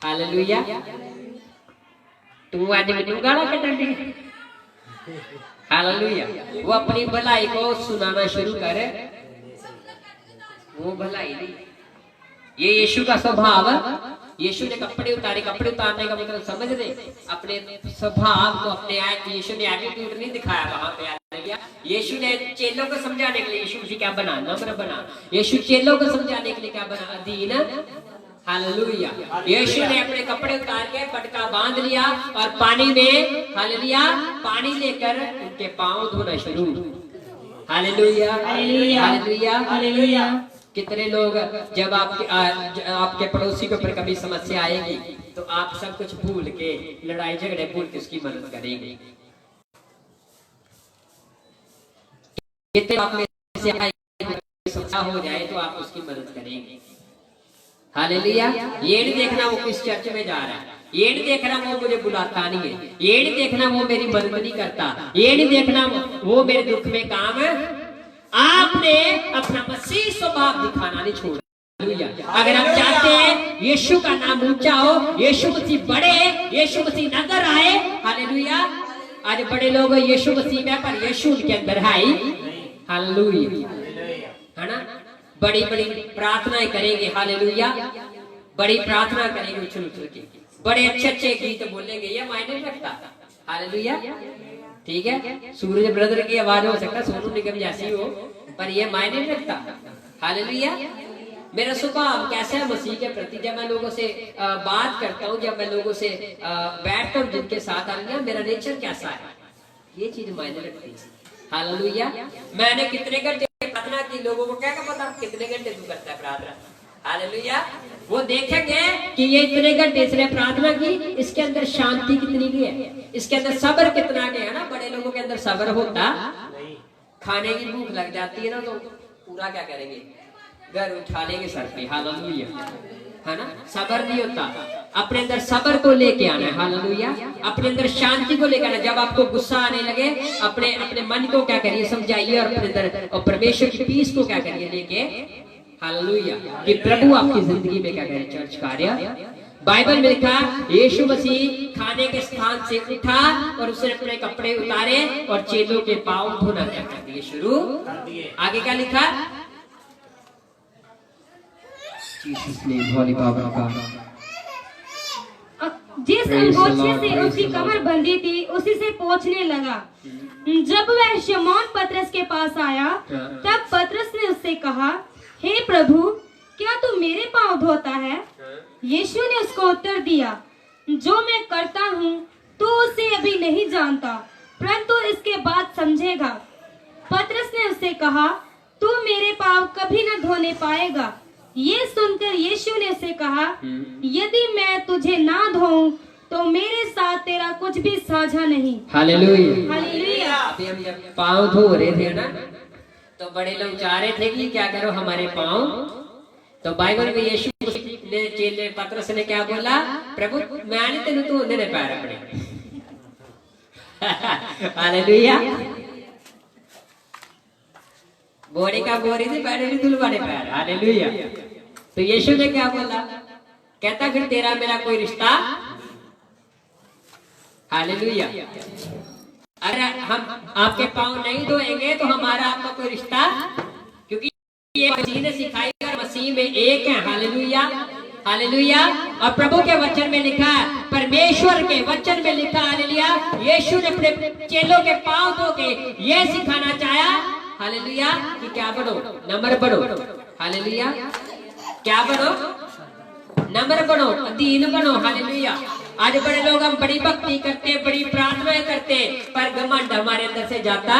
हालेलुया। तू अज मैनू गाला कड्डन दी। हालेलुया। वो अपनी भलाई को सुनाना शुरू करे, वो भलाई नहीं। ये यीशु का स्वभाव। यीशु ने कपड़े उतारे। कपड़े उतारने का मतलब समझ रहे? अपने स्वभाव को, अपने यीशु ने एटीट्यूड नहीं दिखाया वहां पे। हालेलुया। यीशु ने चेलों को समझाने के लिए, यीशु मसीह क्या बना? नम्र बना। यीशु चेलों को समझाने के लिए क्या बना? अधीन। हालेलुया। यीशु ने अपने कपड़े उतार के पटका बांध लिया और पानी में, हालेलुया, पानी लेकर उनके पांव धोना शुरू। हालेलुया। हालेलुया। हालेलुया। कितने लोग जब आपके पड़ोसी के ऊपर कभी समस्या आएगी तो आप सब कुछ भूल के, लड़ाई झगड़े भूल के उसकी मदद करेंगे। कितने आप में से समस्या हो जाए तो आप उसकी मदद करेंगे। हालेलुया। ये नहीं देखना वो किस चर्च में जा रहा है, ये नहीं देखना वो मुझे बुलाता नहीं है, ये नहीं देखना वो मेरी मदद नहीं करता, ये नहीं देखना वो मेरे दुख में काम है। आपने अपना मसीह स्वभाव दिखाना नहीं छोड़ना। अगर आप चाहते हैं यीशु का नाम ऊंचा हो, यीशु मसीह बढ़े, यीशु मसीह नजर आए। हालेलुया। आज बड़े लोग यीशु मसीह में, पर यीशु उनके अंदर है ही। हालेलुया। है ना? बड़ी बड़ी प्रार्थनाएं करेंगे। हालेलुया। बड़ी प्रार्थना करेंगे, उछल उछल के बड़े अच्छे अच्छे गीत बोलेंगे, ये मायने नहीं रखता। हालेलुया। ठीक है, सूरज ब्रदर की आवाज हो सकता, सोनू निगम जैसी हो, पर ये मायने नहीं रखता। हालेलुया। मेरा स्वभाव कैसा है मसीह के प्रति? जब मैं लोगों से बात करता हूँ, जब मैं लोगों से बैठता हूँ जिनके साथ, हालेलुया, मेरा नेचर कैसा है, ये चीज मायने रखती है। हालेलुया। मैंने कितने घंटे प्रार्थना की, लोगों को क्या पता कितने घंटे तू करता है प्रार्थना। हालेलुया। वो देखेंगे कि ये इतने घंटे इसने प्रार्थना की, इसके अंदर शांति कितनी की है, इसके अंदर सब्र कितना के है ना। बड़े लोगों के अंदर सब्र होता, खाने की भूख लग जाती है ना तो पूरा क्या करेंगे, घर उठा लेंगे सर पे। हालेलुया। है ना, सब्र नहीं होता। अपने अंदर सब्र को लेके आना है, हालेलुया। अपने अंदर शांति को लेकर आना। जब आपको गुस्सा आने लगे, अपने अपने मन को क्या करिए, समझाइए, और अपने अंदर और परमेश्वर की पीस को क्या करिए लेके, हालेलुया, कि प्रभु आपकी जिंदगी में क्या करे, चर्च कार्य। बाइबल में लिखा, यीशु मसीह खाने के स्थान से उठा और उसने अपने कपड़े उतारे और चेलों के पांव धोना क्या कर दिए, शुरू। आगे क्या लिखा, जिस अंगोछे से उसकी कमर बंधी थी उसी से पोंछने लगा। जब वह शमौन पतरस के पास आया, तब पतरस ने उससे कहा, हे प्रभु, क्या तू मेरे पांव धोता है? यीशु ने उसको उत्तर दिया, जो मैं करता हूँ तू उसे अभी नहीं जानता, परंतु इसके बाद समझेगा। पतरस ने उससे कहा, तू मेरे पांव कभी न धोने पाएगा। ये सुनकर यीशु ने उसे कहा, यदि मैं तुझे ना धोऊं तो मेरे साथ तेरा कुछ भी साझा नहीं। Hallelujah, hallelujah. अभी हम जब पांव धो रहे थे ना, तो बड़े लोग चाह रहे थे कि क्या करो हमारे पांव। तो बाइबल में यीशु ने चेले पतरस ने क्या बोला, प्रभु मैं नहीं तेन धोने ने पैर अपने। हालेलुया। बोरे का बोरे से पैर नहीं धुलवाने पैर। हालेलुया। तो यीशु ने क्या बोला, कहता फिर तेरा मेरा कोई रिश्ता। हालेलुया। अगर हम आपके पांव नहीं धोएंगे तो हमारा आपका कोई रिश्ता, क्योंकि ये मसीह ने सिखाई और मसीह में एक है। Hallelujah, hallelujah. और प्रभु के वचन में लिखा है, परमेश्वर के वचन में लिखा, हालेलुया, यीशु ने अपने चेलों के पांव धो के ये सिखाना चाहा, हालेलुया, कि क्या बनो, नम्र बनो। हालेलुया, क्या बनो, नम्र बनो, अधीन बनो। हालेलुया। आज बड़े लोग हम बड़ी भक्ति करते, बड़ी प्रार्थनाएं करते, पर घमंड हमारे अंदर से जाता।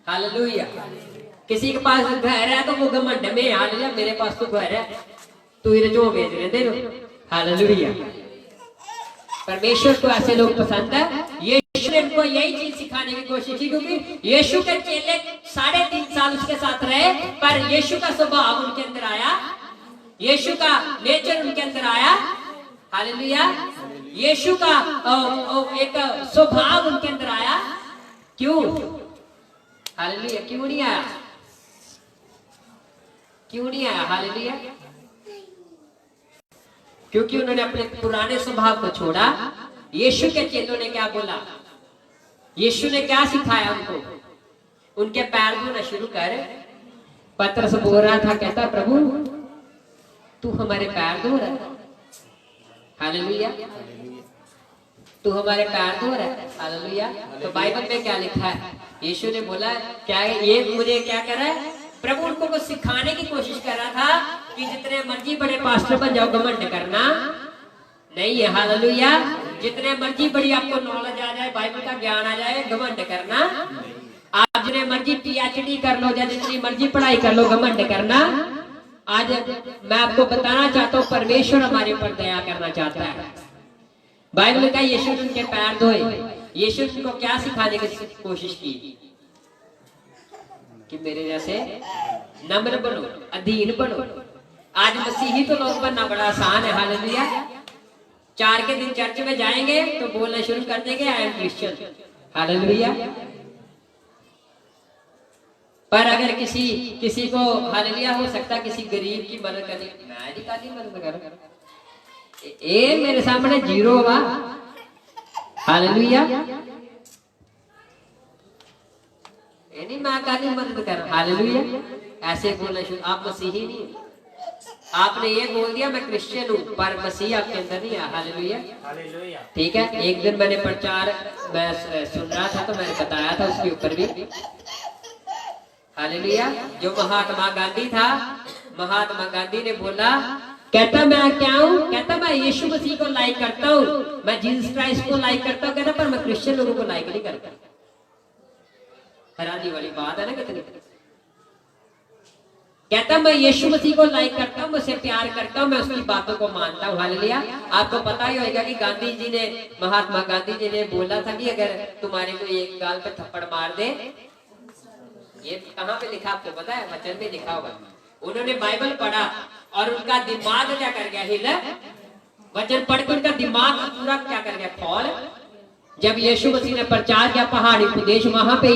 हालेलुया। किसी के पास घर है तो वो घमंड में, हालेलुया, मेरे पास तो घर है, तू ही जो भेज रहे थे। हालेलुया। परमेश्वर को ऐसे लोग पसंद है। यीशु ने उनको यही चीज सिखाने की कोशिश की, क्योंकि यीशु के चेले 3.5 साल उसके साथ रहे, पर यीशु का स्वभाव उनके अंदर आया, यीशु का नेचर उनके अंदर आया। हालेलुया। यीशु का एक स्वभाव उनके अंदर आया। क्यों? हालेलुया। क्यों नहीं आया? क्यों नहीं आया? हालेलुया। क्योंकि उन्होंने अपने पुराने स्वभाव को छोड़ा। यीशु के चेलों ने क्या बोला, यीशु ने क्या सिखाया उनको, उनके पैर धोना शुरू कर। पतरस बोल रहा था, कहता प्रभु तू हमारे पैर धो रहा है। हालेलुया। तू हमारे पैर धो रहा है। हालेलुया। तो बाइबल में क्या लिखा है, यीशु ने बोला, क्या ये मुझे क्या कर रहा है? प्रभु उनको कुछ सिखाने की कोशिश कर रहा था कि जितने मर्जी बड़े पास्टर बन जाओ, घमंड करना नहीं है। हालेलुया। जितने मर्जी बड़ी आपको नॉलेज आ जाए, बाइबल का ज्ञान आ जाए, घमंड करना। आप जितने मर्जी PhD कर लो, या जितनी मर्जी पढ़ाई कर लो, घमंड करना। आज मैं आपको बताना चाहता हूँ, परमेश्वर हमारे ऊपर दया करना चाहता है। बाइबल का यीशु ने उनके पैर धोए। यीशु को क्या सिखाने की कोशिश की कि मेरे जैसे नम्र बनो, अधीन बनो। आज मसीही तो लोग बनना बड़ा आसान है। हालेलुया। 4 के दिन चर्च में जाएंगे तो बोलना शुरू कर देंगे, आई एम क्रिश्चियन। हालेलुया। पर अगर किसी को, हालेलुया, हो सकता है किसी गरीब की मदद करनी, मैं जी काली मदद कर, ए मेरे सामने जीरो हुआ। हालेलुया। नहीं मैं काली मदद कर। हालेलुया। ऐसे बोलना शुरू, आप मसीही नहीं, आपने ये बोल दिया मैं क्रिश्चियन हूँ, पर मसीह आपके अंदर नहीं है। हालेलुया। ठीक है। एक दिन मैंने प्रचार मैं सुन रहा था तो मैंने बताया था उसके ऊपर भी। हालेलुया। जो महात्मा गांधी था, महात्मा गांधी ने बोला, कहता मैं क्या हूँ, कहता मैं यीशु मसीह को लाइक करता हूँ, मैं जीसस क्राइस्ट को लाइक करता हूँ, कहता पर मैं क्रिश्चियन लोगों को लाइक नहीं करता। हैरानी वाली बात है ना कितनी। कहता मैं यीशु मसीह को लाइक करता हूँ, मैं उसे प्यार करता हूँ, मैं उसकी बातों को मानता हूँ। हालेलुया। आपको पता ही होगा कि गांधी जी ने, महात्मा गांधी जी ने बोला था कि अगर तुम्हारे को एक गाल पे थप्पड़ मार दे, ये कहाँ पे लिखा आपको पता है? वचन में लिखा होगा। उन्होंने बाइबल पढ़ा और उनका दिमाग क्या कर गया, हिल। वचन पढ़कर उनका दिमाग पूरा क्या कर गया, खोल। जब यीशु मसीह ने प्रचार किया पहाड़ी प्रदेश, वहां पे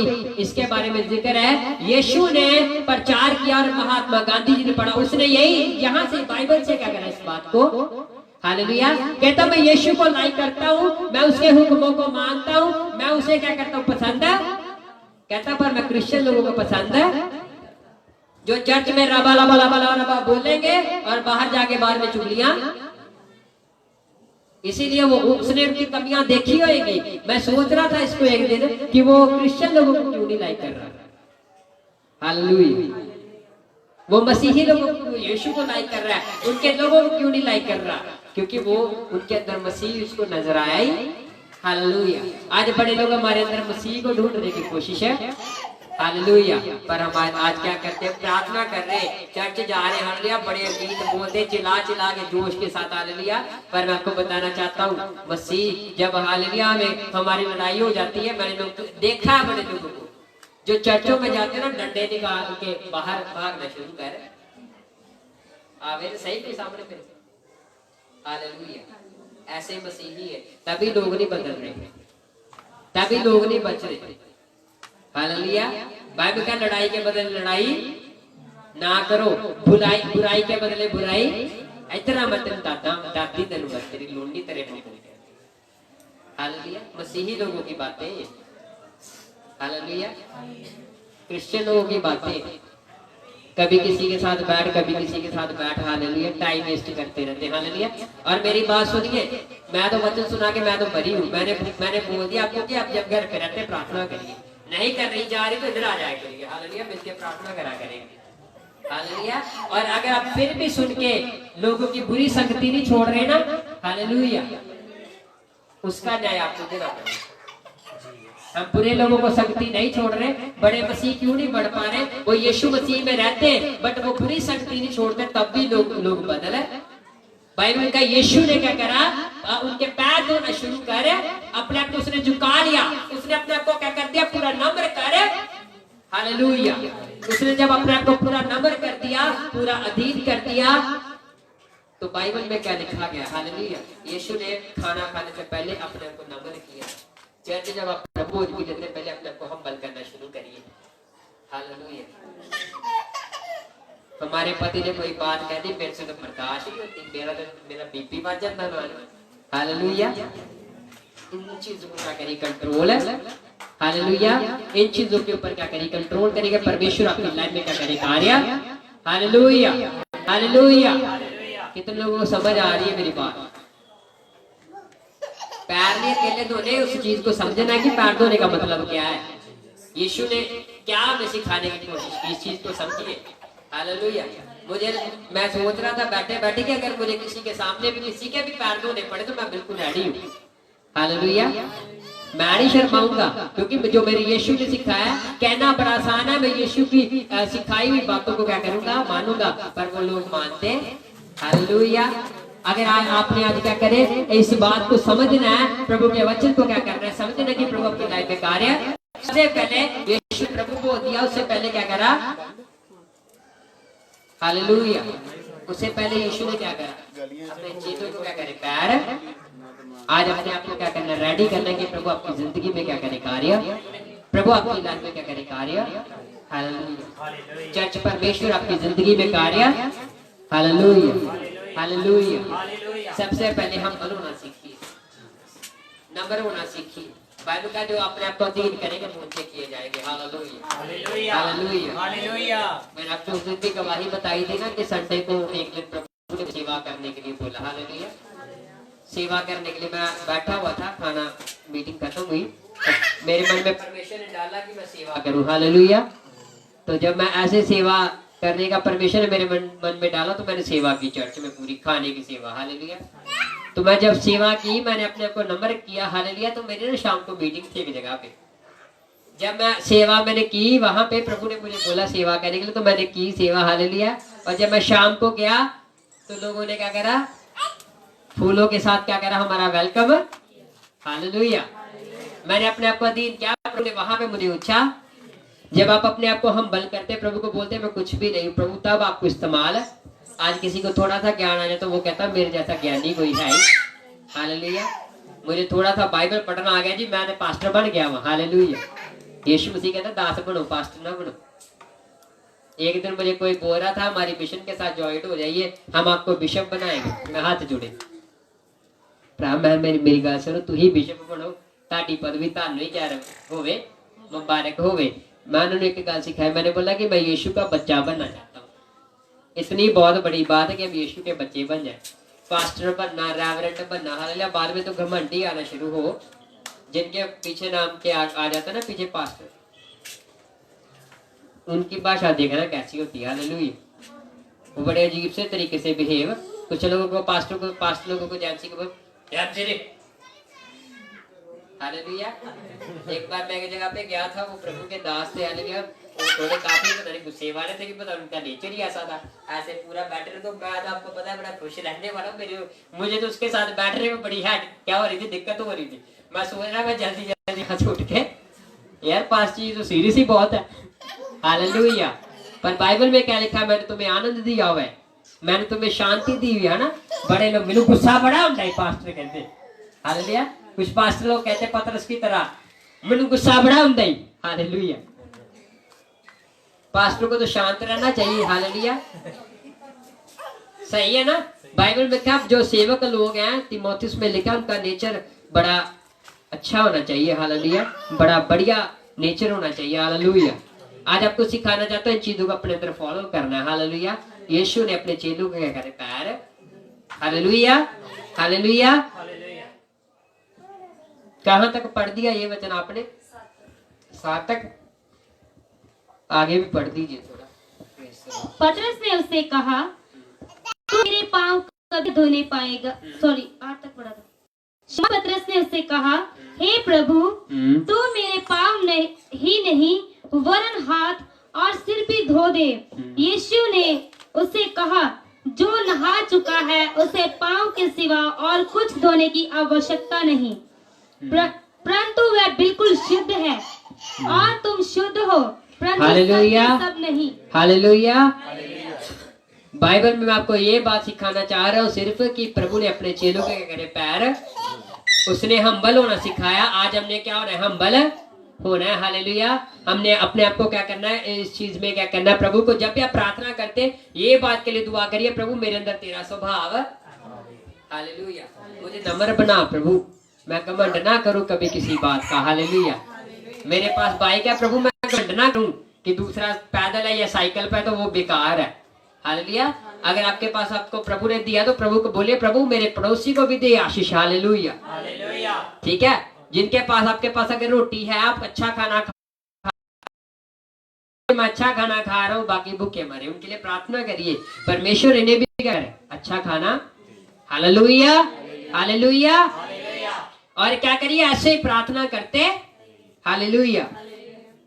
इसके बारे में जिक्र है, यीशु ने प्रचार किया और महात्मा गांधी जी ने पढ़ा, उसने यही यहाँ से बाइबल से क्या करा इस बात को, हालेलुया। कहता मैं यीशु को लाइक करता हूँ, मैं उसके हुक्मों को मानता हूँ, मैं उसे क्या करता हूँ, पसंद है। कहता पर मैं क्रिश्चियन लोगों को पसंद है जो चर्च में रबा लबा लबा लबा बोलेंगे और बाहर जाके बाद में चुगलियां। इसीलिए वो उसने उनकी कमियां देखी होगी। मैं सोच रहा था इसको एक दिन कि वो क्रिश्चियन लोगों को क्यों नहीं लाइक कर रहा, हालेलुया। वो मसीही लोगों को, यीशु को लाइक कर रहा है, उनके लोगों को क्यों नहीं लाइक कर रहा, क्योंकि वो उनके अंदर मसीह उसको नजर आया ही, हालेलुया। आज बड़े लोग हमारे अंदर मसीह को ढूंढने की कोशिश है, हालेलुया। पर हम आज क्या करते हैं, प्रार्थना कर रहे, चर्च जा रहे, हालेलुया, बड़े गीत बोलते, चिल्ला चिल्ला के जोश के साथ, हालेलुया। पर मैं आपको बताना चाहता हूँ, मसीह जब हालेलुया में हमारी लड़ाई हो जाती है, मैंने लोग देखा है बड़े लोगों को जो चर्चों में जाते हैं ना, डंडे निकाल के बाहर भागना शुरू कर आवे तो सही के सामने पे, हालेलुया। ऐसे मसीही है, तभी लोग नहीं बदल रहे, तभी लोग नहीं बच रहे, हालेलुया। बाइबल का लड़ाई के बदले लड़ाई ना करो, बुराई बुराई के बदले बुराई, इतना मत दादी तेनु बस तेरी लोंडी तेरे मुंह पे, हालेलुया। मसीही लोगों की बातें, हालेलुया, क्रिश्चियन लोगों की बातें, कभी किसी के साथ बैठ, कभी किसी के साथ बैठ, हालेलुया, टाइम वेस्ट करते रहते, हालेलुया। और मेरी बात सुनिए, मैं तो वचन सुना के मैं तो भरी हूँ, मैंने बोल दिया आपको कि आप जब घर पे रहते प्रार्थना करिए, नहीं कर रही जा रही तो इधर आ जाया करिए, हालेलुया, मिलके प्रार्थना करा करेंगे, हालेलुया। और अगर आप फिर भी सुन के लोगों की बुरी संगति नहीं छोड़ रहे ना, हालेलुया, उसका न्याय आपको देना पड़ेगा। हम बुरे लोगों को संगति नहीं छोड़ रहे, बड़े मसीह क्यों नहीं बढ़ पा रहे, वो यीशु मसीह में रहते हैं बट वो बुरी संगति नहीं छोड़ते, तब भी लोग बदले। बाइबल का यीशु ने क्या करा, उनके पैर धोना शुरू करे, अपने आप को उसने झुका लिया, उसने अपने आप को क्या कर दिया, पूरा नम्र करे, हालेलुया। उसने जब अपने आप को पूरा नम्र कर दिया, पूरा अधीन कर दिया, तो बाइबल में क्या लिखा गया, हालेलुया। यीशु ने खाना खाने से पहले अपने आप को नम्र किया। चर्च जब आप प्रभु भी लेते, पहले अपने आप को हम्बल करना शुरू करिए, हालेलुया। हमारे पति ने कोई बात कह दी, मेरे से तो बर्दाश्त नहीं होती, मेरा बीपी बढ़ जाता है, हालेलुया। इन चीजों को क्या करिए, कंट्रोल, हालेलुया। इन चीजों के ऊपर क्या करिए, कंट्रोल करिएगा, परमेश्वर आपकी लाइफ में क्या करें, कार्य, हालेलुया, हालेलुया। कितने लोगों को समझ आ रही है मेरी बात? पैर नहीं अकेले धोने, उस चीज को समझना कि पैर धोने का मतलब क्या है, यीशु ने क्या हमें सिखाने की कोशिश की, इस चीज को समझिए, हालेलुया। मैं सोच रहा था बैठे बैठे कि अगर मुझे किसी के सामने भी किसी के भी पैर धोने पड़े तो मैं बिल्कुल रेडी हूँ, हालेलुया। मैं नहीं शर्माऊंगा, क्योंकि जो मेरे यीशु ने सिखाया, कहना बड़ा आसान है, मैं यीशु की सिखाई हुई बातों को क्या करूंगा, मानूंगा, पर वो लोग मानते, हालेलुया। अगर आपने आज क्या करे, इस बात को समझना है, प्रभु के वचन को क्या करना है, समझना कि प्रभु अपनी लाइफ में कार्य, सबसे पहले यीशु प्रभु को दिया, उससे पहले क्या करा, हालेलुया। उससे पहले यीशु ने क्या करा, अपने चीजों को क्या करे, पैर। आज अपने आप को क्या करना, रेडी करना कि प्रभु आपकी जिंदगी में क्या करे कार्य, प्रभु आपकी लाइफ में क्या करे कार्य, हालेलुया। चर्च परमेश्वर आपकी जिंदगी में कार्य, हालेलुया, हालेलुया। सबसे पहले हम होना सीखिए, नंबर होना सीखिए। बाइबल का जो अपने आप को अधीन करेंगे वो उनसे किए जाएंगे, हालेलुया, हालेलुया, हालेलुया। मैंने आपको उस दिन की गवाही बताई थी ना कि संडे को एक दिन प्रभु ने सेवा करने के लिए बोला, हालेलुया। सेवा करने के लिए मैं बैठा हुआ था, खाना मीटिंग खत्म हुई, तो मेरे मन में परमेश्वर ने डाला कि मैं सेवा करूं, हालेलुया। तो जब मैं ऐसे सेवा करने का परमेश्वर ने मेरे मन में डाला, तो मैंने सेवा की चर्च में, पूरी खाने की सेवा, हालेलुया। तो मैं जब सेवा की, मैंने अपने आप को नंबर किया, हालेलुया। तो मेरी ना शाम को मीटिंग थी एक जगह पे, जब मैं सेवा मैंने की वहां पे, प्रभु ने मुझे बोला सेवा करने के लिए, तो मैंने की सेवा, हालेलुया। और जब मैं शाम को गया तो लोगों ने क्या करा, फूलों के साथ क्या करा, हमारा वेलकम, हालेलुया। मैंने अपने आप को अधीन किया, प्रभु ने वहां पे मुझे पूछा। जब आप अपने आप को हम बल करते, प्रभु को बोलते मैं कुछ भी नहीं, प्रभु तब आपको इस्तेमाल आज किसी को थोड़ा सा ज्ञान आ जाए तो वो कहता मेरे जैसा ज्ञानी कोई है ही। हालेलुया। मुझे थोड़ा सा बाइबल पढ़ना आ गया जी, मैंने पास्टर बन गया वहां। हालेलुया। यीशु मसीह कहता दास बनो, पास्टर ना बनो। एक दिन मुझे कोई बोल रहा था हमारी मिशन के साथ ज्वाइंट हो जाइए, हम आपको बिशप बनाएंगे। मैं हाथ जुड़े मैं मेरी गल सुनो, तू ही बिशप बनो, ताड़ी पदवी तानू ही कह होवे, मुबारक होवे। मैं उन्होंने एक गल सिखाई, मैंने बोला कि मैं यीशु का बच्चा बनना चाहता हूँ। इतनी बहुत बड़ी बात है कि हम यीशु के बच्चे बन जाए। पास्टर बनना, रेवरेंड बनना, हालेलुया। बाद में तो घमंडी आना शुरू हो, जिनके पीछे नाम के आ जाता है ना पीछे पास्टर, उनकी भाषा देखना कैसी होती है। हालेलुया। वो बड़े अजीब से तरीके से बिहेव। कुछ लोगों को पास्टर लोगों को जैसी को हालेलुया। एक बार मैं एक जगह पे गया था, वो प्रभु के दास थे। हालेलुया। वो थोड़े काफी पता नहीं गुस्से वाले थे कि पता उनका नेचर ही ऐसा था, ऐसे पूरा बैठ रहे। तो मैं तो आपको पता है बड़ा खुश रहने वाला हूँ। मुझे तो उसके साथ बैठने में बड़ी है क्या हो रही थी, दिक्कत हो रही थी। मैं सोच रहा मैं जल्दी जल्दी यहाँ से उठ के, यार पास चीज तो सीरियस ही बहुत है। हालेलुया। पर बाइबल में क्या लिखा है, मैंने तुम्हें आनंद दिया हुआ है, मैंने तुम्हें शांति दी हुई है ना। बड़े लोग मिलो गुस्सा बड़ा होता है पास्टर कहते। हालेलुया। कुछ पास्टर लोग कहते पतरस की तरह मैंने गुस्सा बड़ा होता है। हालेलुया। पास्टर को तो शांत रहना चाहिए। हालेलुया। सही है ना। बाइबल में क्या जो सेवक लोग हैं, तीमुथियुस में लिखा उनका नेचर बड़ा अच्छा होना चाहिए। हालेलुया। बड़ा बढ़िया नेचर होना चाहिए। हालेलुया। आज आपको सिखाना चाहता हूँ इन चीजों को अपने अंदर फॉलो करना है। हालेलुया। यीशु ने अपने चेलों को क्या करे, पैर। हालेलुया। हालेलुया। कहां तक पढ़ दिया ये वचन आपने? 7 तक। आगे भी पढ़ दीजिए थोड़ा। पतरस ने उससे कहा तू मेरे पांव कभी धोने पाएगा। सॉरी 8 तक पढ़ा था। पतरस ने उससे कहा हे प्रभु तू मेरे पांव ही नहीं वरन हाथ और सिर भी धो दे। यीशु ने उससे कहा जो नहा चुका है उसे पांव के सिवा और कुछ धोने की आवश्यकता नहीं, परंतु वह बिल्कुल शुद्ध है और तुम शुद्ध हो, हालेलुया। सब नहीं। हालेलुया। बाइबल में मैं आपको ये बात सिखाना चाह रहा हूँ सिर्फ कि प्रभु ने अपने चेलों के क्या करे, पैर। उसने हम्बल होना सिखाया। आज हमने क्या होना है, हम्बल होना है। हालेलुया। हमने अपने आप को क्या करना है, इस चीज में क्या करना है, प्रभु को जब भी आप प्रार्थना करते ये बात के लिए दुआ करिए, प्रभु मेरे अंदर तेरा स्वभाव। हालेलुया। मुझे नम्र बना प्रभु, मैं घमंड ना करूं कभी किसी बात का। हालेलुया। मेरे पास बाइक है प्रभु, मैं घमंड ना करूं कि दूसरा पैदल है या साइकिल पे, तो वो बेकार है। हालेलुया। अगर आपके पास आपको प्रभु ने दिया तो प्रभु को बोलिए प्रभु मेरे पड़ोसी को भी दे आशीष। हालेलुया। ठीक है। जिनके पास आपके पास अगर रोटी है, आप अच्छा खाना मैं अच्छा खाना खा रहा हूँ, बाकी भूखे मरे, उनके लिए प्रार्थना करिए, परमेश्वर इन्हें भी कह रहे अच्छा खाना। हालेलुया। हालेलुया। और क्या करिए, ऐसे ही प्रार्थना करते। हालेलुया।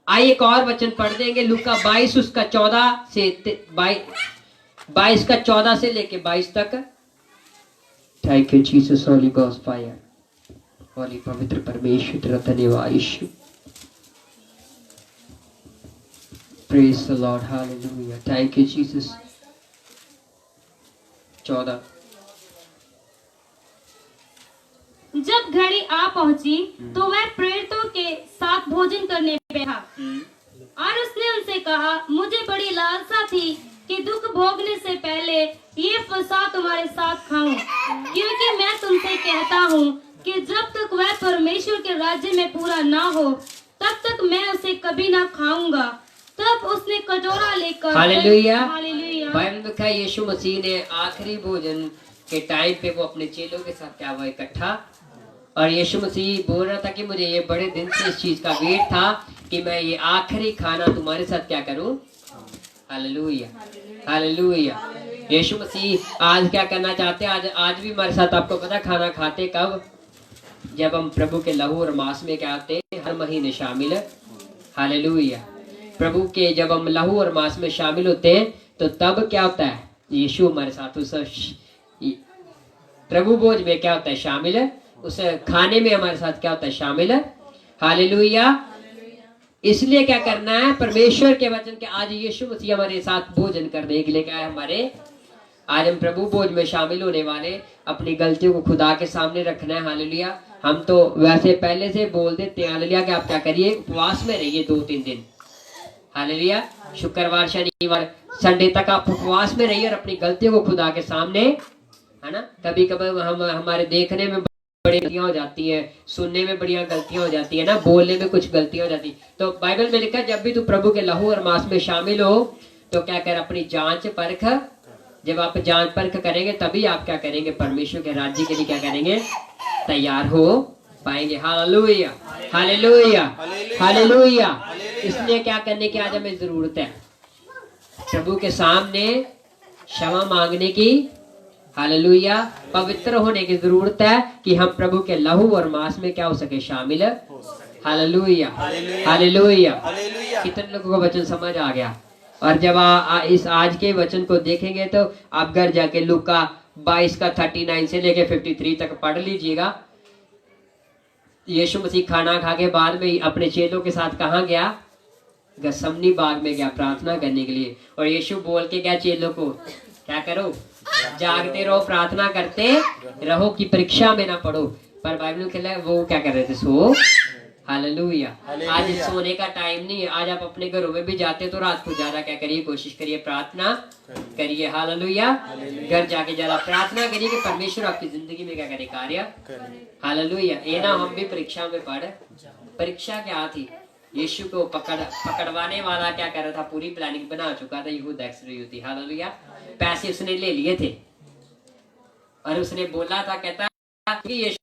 आइए एक और वचन पढ़ देंगे, लूका 22 उसका 14 से 22 का 14 से लेके 22 तक। Thank you Jesus, holy ghost fire, holy पवित्र परमेश्वर तेरा धन्यवाद यीशु। Praise the lord. हालेलुया। Thank you Jesus. 14। जब घड़ी आ पहुंची तो वह प्रेरितों के साथ भोजन करने बैठा और उसने उनसे कहा मुझे बड़ी लालसा थी कि दुख भोगने से पहले ये फसह तुम्हारे साथ खाऊं, क्योंकि मैं तुमसे कहता हूँ कि जब तक वह परमेश्वर के राज्य में पूरा ना हो तब तक मैं उसे कभी ना खाऊंगा। तब उसने कटोरा लेकर हालेलुया। हालेलुया। बाइबल में लिखा है यीशु मसीह ने आखिरी भोजन के टाइम पे वो अपने चेलों के साथ क्या हुआ, इकट्ठा। और यीशु मसीह बोल रहा था कि मुझे ये बड़े दिन से इस चीज का वेट था कि मैं ये आखिरी खाना तुम्हारे साथ क्या करूं। हालेलुया। हालेलुया। यीशु मसीह आज क्या करना चाहते हैं, आज भी हमारे साथ आपको पता खाना खाते कब, जब हम प्रभु के लहू और मांस में क्या आते हैं, हर महीने शामिल है। हालेलुया। प्रभु के जब हम लहू और मांस में शामिल होते हैं तो तब क्या होता है, यीशु हमारे साथ उस प्रभु भोज में क्या होता है, शामिल है। उस खाने में हमारे साथ क्या होता है, शामिल है। हालेलुया। इसलिए क्या करना है, परमेश्वर के वचन के आज यीशु मसीह हमारे साथ भोजन करने के लिए क्या है, हमारे आज हम प्रभु भोज में शामिल होने वाले, अपनी गलतियों को खुदा के सामने रखना है। हालेलुया। हम तो वैसे पहले से बोल देते हैं हालेलुया कि आप क्या करिए, उपवास में रहिए 2-3 दिन। हालेलुया। शुक्रवार शनिवार संडे तक आप उपवास में रहिए और अपनी गलतियों को खुदा के सामने, है ना। कभी कभी हम हमारे देखने में बड़ी गलतियां हो जाती है, सुनने में बढ़िया गलतियां हो जाती है ना, बोलने में कुछ गलतियां हो जाती। तो बाइबल में लिखा जब भी तू प्रभु के लहू और मांस में शामिल हो तो क्या कर, अपनी जांच परख। जब आप जांच परख करेंगे तभी आप क्या करेंगे, परमेश्वर के राज्य के लिए क्या करेंगे, तैयार हो पाएंगे। Hallelujah, hallelujah, hallelujah. इसलिए क्या करने की आज हमें जरूरत है, प्रभु के सामने क्षमा मांगने की, हालेलुया, पवित्र होने की जरूरत है कि हम प्रभु के लहू और मांस में क्या हो सके, शामिल। Hallelujah, hallelujah. कितने लोगों को वचन समझ आ गया? और जब इस आज के वचन को देखेंगे तो आप घर जाके लूका 22 का 39 से लेके 53 तक पढ़ लीजिएगा। यीशु मसीह खाना खा के बाद में अपने चेलों के साथ कहाँ गया, गसमनी बाग में गया प्रार्थना करने के लिए। और यीशु बोल के गया चेलों को, क्या करो, जागते रहो, प्रार्थना करते रहो कि परीक्षा में ना पढ़ो। पर बाइबल के लिए वो क्या कर रहे थे, सो। हालेलुया। आज सोने का टाइम नहीं है। आज आप अपने घरों में भी जाते तो रात को ज्यादा क्या करिए, कोशिश करिए, प्रार्थना करिए। हालेलुया। घर जाके ज्यादा प्रार्थना करिए कि परमेश्वर आपकी जिंदगी में क्या करे, कार्य। हालेलुया। ये ना हम भी परीक्षा में पढ़। परीक्षा क्या थी, यीशु को पकड़वाने वाला क्या कर रहा था, पूरी प्लानिंग बना चुका था, यहूदा इस्करियोती। हालेलुया। पैसे उसने ले लिए थे और उसने बोला था, कहता कि यीशु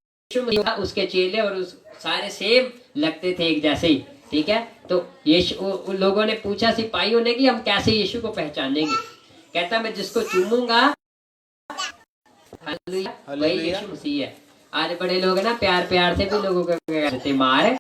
उसके चेले और उस सारे सेम लगते थे, एक जैसे ही। ठीक है, तो यीशु, उन लोगों ने पूछा सिपाहियों ने कि हम कैसे यीशु को पहचानेंगे। कहता मैं जिसको चूमूंगा, हालेलुया, वही यीशु मसीह है। आज बड़े लोग ना प्यार प्यार से भी लोगों को क्या करते, मार